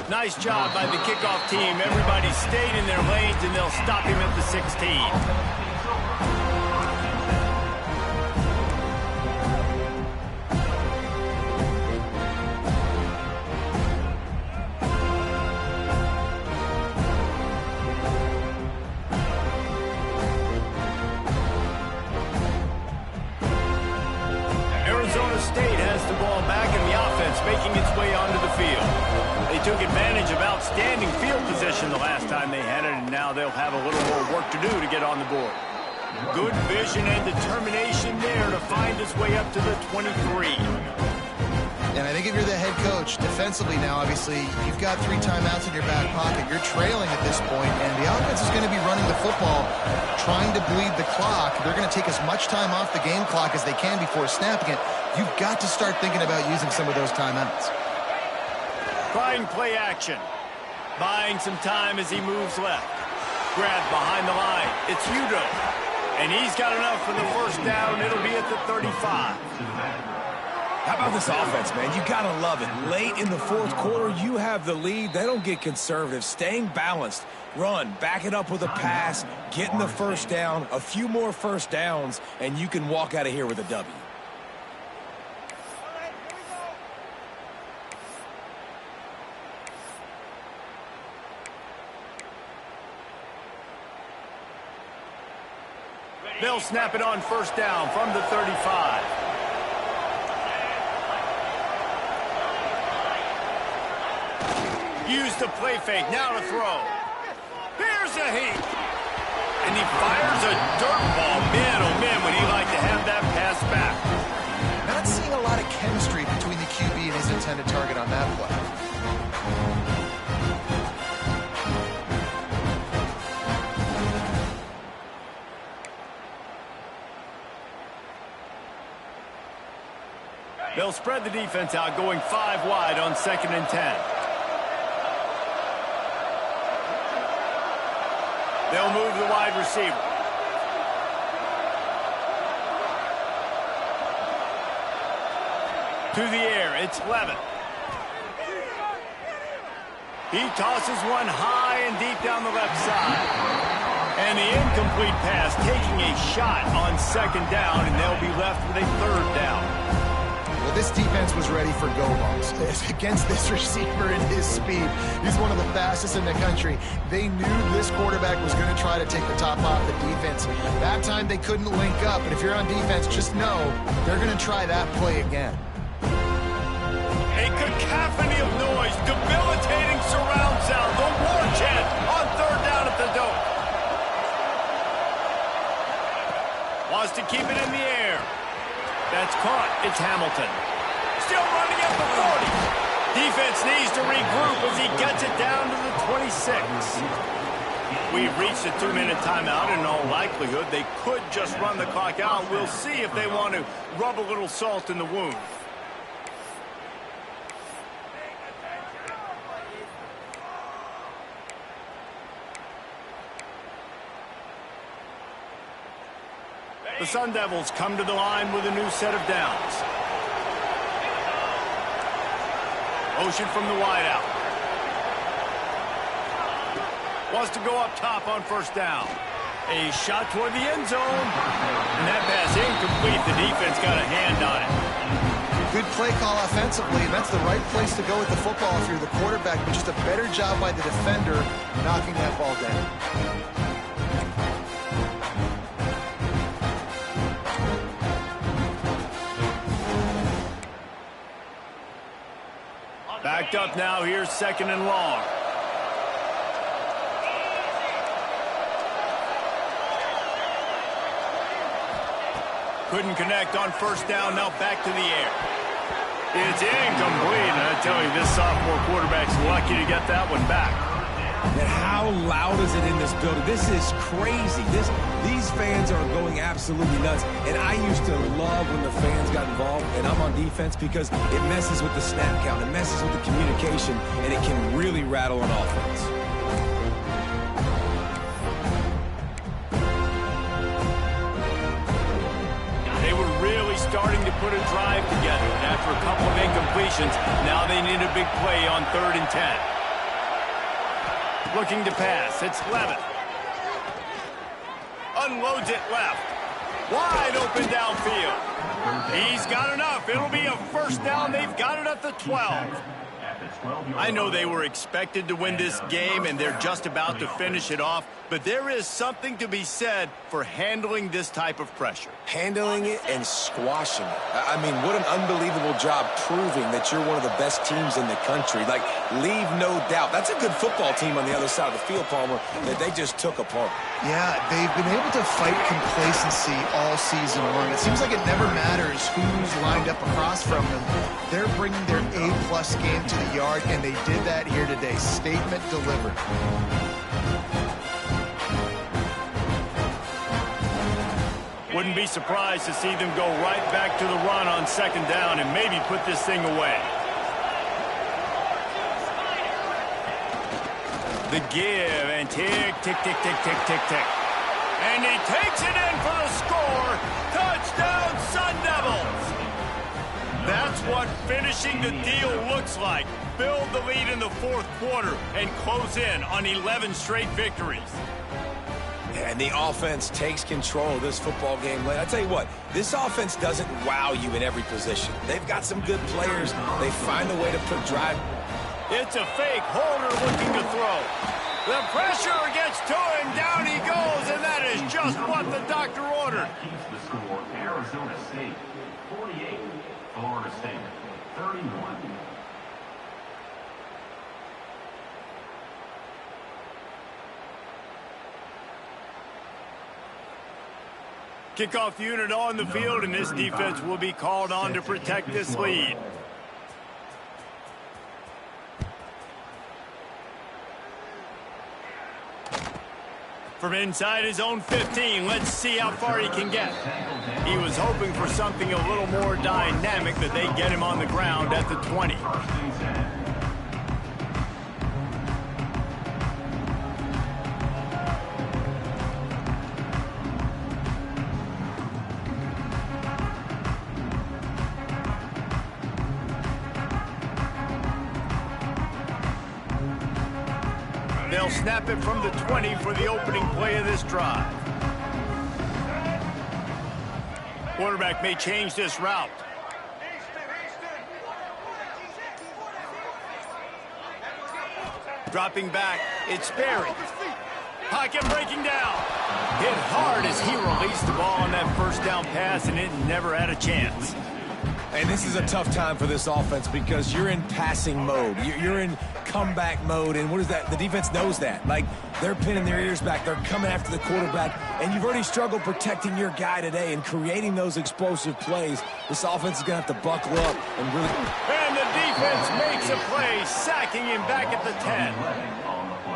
Nice job by the kickoff team. Everybody stayed in their lanes, and they'll stop him at the 16. Arizona State has the ball back, and the offense making its way onto the field. They took advantage of outstanding field position the last time they had it, and now they'll have a little more work to do to get on the board. Good vision and determination there to find his way up to the 23. And I think if you're the head coach, defensively now, obviously, you've got 3 timeouts in your back pocket. You're trailing at this point, and the offense is going to be running the football, trying to bleed the clock. They're going to take as much time off the game clock as they can before snapping it. You've got to start thinking about using some of those timeouts. Trying play action. Buying some time as he moves left. Grab behind the line. It's Udo. And he's got enough for the first down. It'll be at the 35. How about this offense, man? You got to love it. Late in the fourth quarter, you have the lead. They don't get conservative. Staying balanced. Run, back it up with a pass, getting the first down, a few more first downs, and you can walk out of here with a W. They'll snap it on first down from the 35. Use the play fake, now to throw. Here's a heat. And he fires a dirt ball. Man, oh man, would he like to have that pass back. Not seeing a lot of chemistry between the QB and his intended target on that play. They'll spread the defense out, going 5 wide on 2nd and 10. They'll move the wide receiver. To the air, it's Levin. He tosses one high and deep down the left side. And the incomplete pass, taking a shot on 2nd down, and they'll be left with a 3rd down. Well, this defense was ready for go-longs. Against this receiver and his speed, he's one of the fastest in the country. They knew this quarterback was going to try to take the top off the defense. That time they couldn't link up, and if you're on defense, just know they're going to try that play again. A cacophony of noise, debilitating surround sound, the war chant on 3rd down at the Dome. Wants to keep it in the air. That's caught. It's Hamilton. Still running at the 40. Defense needs to regroup as he gets it down to the 26. We've reached a 2-minute timeout. In all likelihood, they could just run the clock out. We'll see if they want to rub a little salt in the wound. The Sun Devils come to the line with a new set of downs. Motion from the wideout. Wants to go up top on 1st down. A shot toward the end zone. And that pass incomplete. The defense got a hand on it. Good play call offensively, and that's the right place to go with the football if you're the quarterback, but just a better job by the defender knocking that ball down. Backed up now, here's 2nd and long. Couldn't connect on 1st down, now back to the air. It's incomplete, and I tell you, this sophomore quarterback's lucky to get that one back. And how loud is it in this building? This is crazy. These fans are going absolutely nuts. And I used to love when the fans got involved, and I'm on defense, because it messes with the snap count, it messes with the communication, and it can really rattle an offense. They were really starting to put a drive together, and after a couple of incompletions, now they need a big play on 3rd and 10. Looking to pass. It's Levin. Unloads it left. Wide open downfield. He's got enough. It'll be a 1st down. They've got it at the 12. I know they were expected to win this game, and they're just about to finish it off. But there is something to be said for handling this type of pressure. Handling it and squashing it. I mean, what an unbelievable job proving that you're one of the best teams in the country. Like, leave no doubt. That's a good football team on the other side of the field, Palmer, that they just took apart. Yeah, they've been able to fight complacency all season long. It seems like it never matters who's lined up across from them. They're bringing their A-plus game to the yard, and they did that here today. Statement delivered. Wouldn't be surprised to see them go right back to the run on second down and maybe put this thing away. The give and tick, tick, tick, tick, tick, tick, tick. And he takes it in for the score. Touchdown, Sun Devils. That's what finishing the deal looks like. Build the lead in the fourth quarter and close in on 11 straight victories. And the offense takes control of this football game late. I tell you what, this offense doesn't wow you in every position. They've got some good players. They find a way to put drive. It's a fake. Holder looking to throw. The pressure gets to him. Down he goes, and that is just what the doctor ordered. Keeps the score. Arizona State 48, Florida State 31. Kickoff unit on the field, and this defense will be called on to protect this lead. From inside his own 15, let's see how far he can get. He was hoping for something a little more dynamic, but they get him on the ground at the 20. They'll snap it from the 20 for the opening play of this drive. Quarterback may change this route. Dropping back, it's Sperry. Pocket breaking down. Hit hard as he released the ball on that first down pass, and it never had a chance. And this is a tough time for this offense because you're in passing mode. You're in comeback mode, and what is that? The defense knows that. Like, they're pinning their ears back. They're coming after the quarterback, and you've already struggled protecting your guy today and creating those explosive plays. This offense is going to have to buckle up and really... And the defense makes a play, sacking him back at the 10.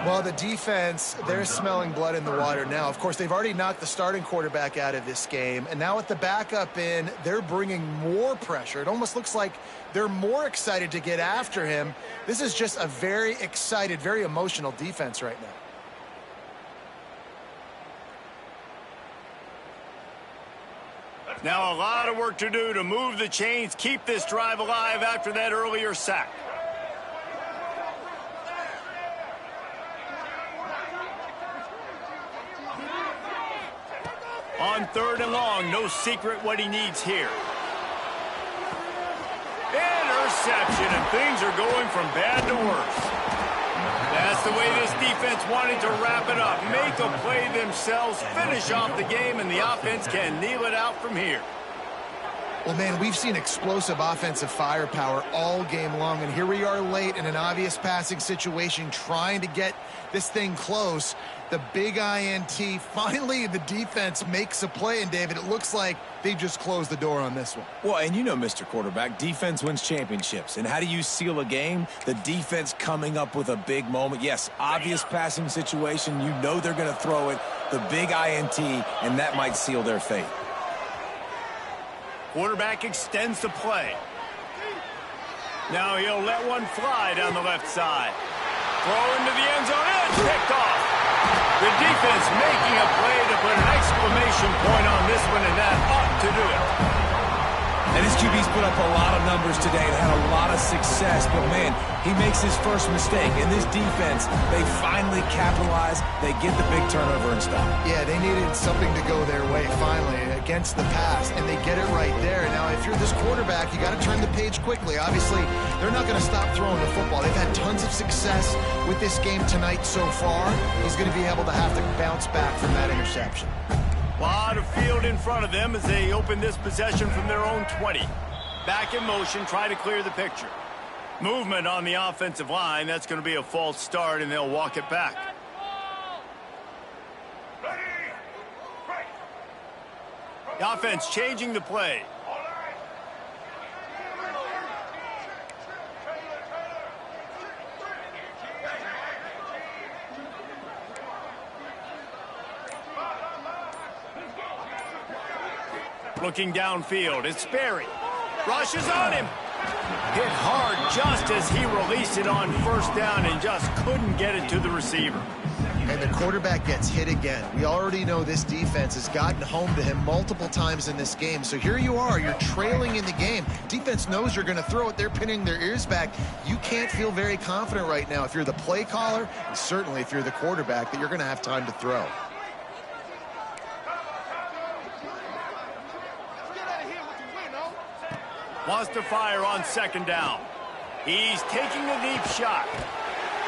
Well, the defense, they're smelling blood in the water now. Of course, they've already knocked the starting quarterback out of this game, and now with the backup in, they're bringing more pressure. It almost looks like they're more excited to get after him. This is just a very excited, very emotional defense right now. Now a lot of work to do to move the chains, keep this drive alive after that earlier sack. On third and long, no secret what he needs here. Interception, and things are going from bad to worse. That's the way this defense wanted to wrap it up. Make a play themselves, finish off the game, and the offense can kneel it out from here. Well, man, we've seen explosive offensive firepower all game long, and here we are late in an obvious passing situation trying to get this thing close. The big INT, finally the defense makes a play, and David, it looks like they've just closed the door on this one. Well, and you know, Mr. Quarterback, defense wins championships. And how do you seal a game? The defense coming up with a big moment. Yes, obvious passing situation. You know they're going to throw it. The big INT, and that might seal their fate. Quarterback extends the play. Now he'll let one fly down the left side. Throw into the end zone. It's picked off. The defense making a play to put an exclamation point on this one, and that ought to do it. And his QB's put up a lot of numbers today and had a lot of success. But, man, he makes his first mistake. In this defense, they finally capitalize. They get the big turnover and stop. Yeah, they needed something to go their way finally against the pass, and they get it right there. Now, if you're this quarterback, you got to turn the page quickly. Obviously, they're not going to stop throwing the football. They've had tons of success with this game tonight so far. He's going to be able to have to bounce back from that interception. A lot of field in front of them as they open this possession from their own 20. Back in motion, try to clear the picture. Movement on the offensive line. That's going to be a false start, and they'll walk it back. The offense changing the play. Looking downfield, it's Sperry. Rushes on him. Hit hard just as he released it on first down and just couldn't get it to the receiver. And the quarterback gets hit again. We already know this defense has gotten home to him multiple times in this game. So here you are, you're trailing in the game. Defense knows you're going to throw it. They're pinning their ears back. You can't feel very confident right now if you're the play caller, and certainly if you're the quarterback, that you're going to have time to throw. Wants to fire on second down. He's taking a deep shot.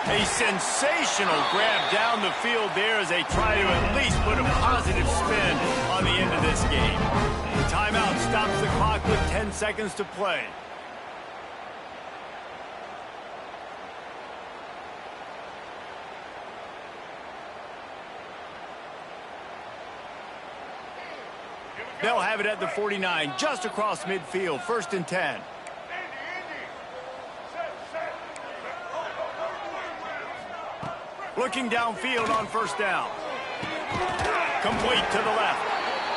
A sensational grab down the field there as they try to at least put a positive spin on the end of this game. The timeout stops the clock with 10 seconds to play. They'll have it at the 49, just across midfield, 1st and 10. Looking downfield on first down. Complete to the left.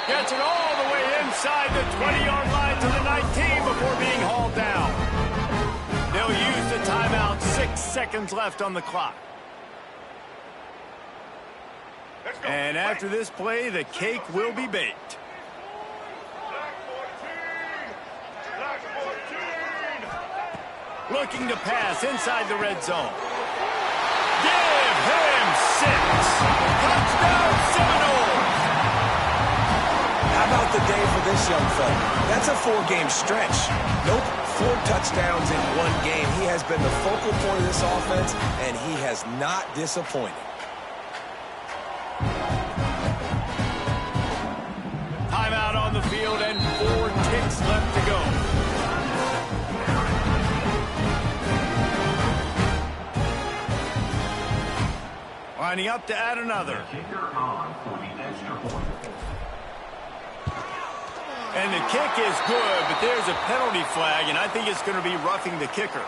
Gets it all the way inside the 20-yard line to the 19 before being hauled down. They'll use the timeout, 6 seconds left on the clock. And after this play, the cake will be baked. Looking to pass inside the red zone. Give him 6. Touchdown Seminoles. How about the day for this young fella? That's a 4-game stretch. Nope, 4 touchdowns in 1 game. He has been the focal point of this offense, and he has not disappointed. Timeout on the field and 4 ticks left to go. Lining up to add another. And the kick is good, but there's a penalty flag, and I think it's going to be roughing the kicker.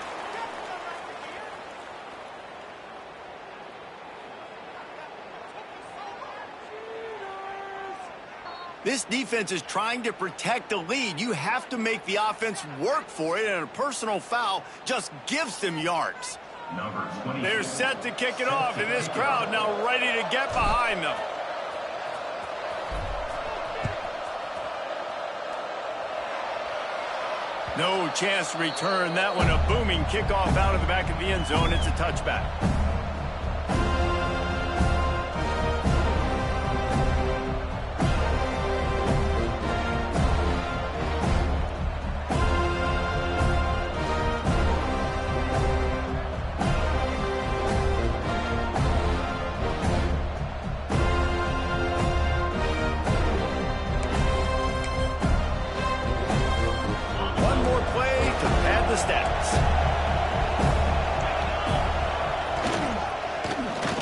This defense is trying to protect the lead. You have to make the offense work for it, and a personal foul just gives them yards. They're set to kick it off, and this crowd now ready to get behind them. No chance to return that one. A booming kickoff out of the back of the end zone. It's a touchback. The stats.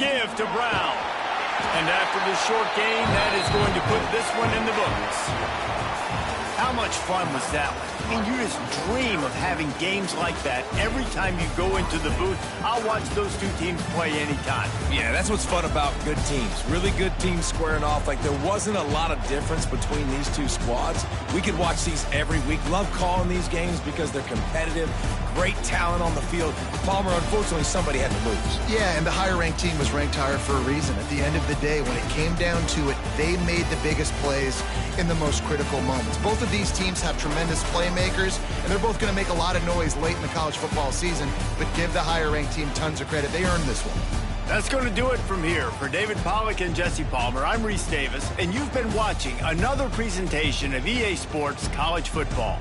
Give to Brown. And after this short game, that is going to put this one in the books. How much fun was that one? I mean, you just dream of having games like that every time you go into the booth. I'll watch those 2 teams play anytime. Yeah, that's what's fun about good teams. Really good teams squaring off. Like, there wasn't a lot of difference between these 2 squads. We could watch these every week. Love calling these games because they're competitive. Great talent on the field. Palmer, unfortunately, somebody had to lose. Yeah, and the higher-ranked team was ranked higher for a reason. At the end of the day, when it came down to it, they made the biggest plays in the most critical moments. Both of of these teams have tremendous playmakers, and they're both going to make a lot of noise late in the college football season, but give the higher-ranked team tons of credit. They earned this one. That's going to do it from here. For David Pollack and Jesse Palmer, I'm Reese Davis, and you've been watching another presentation of EA Sports College Football.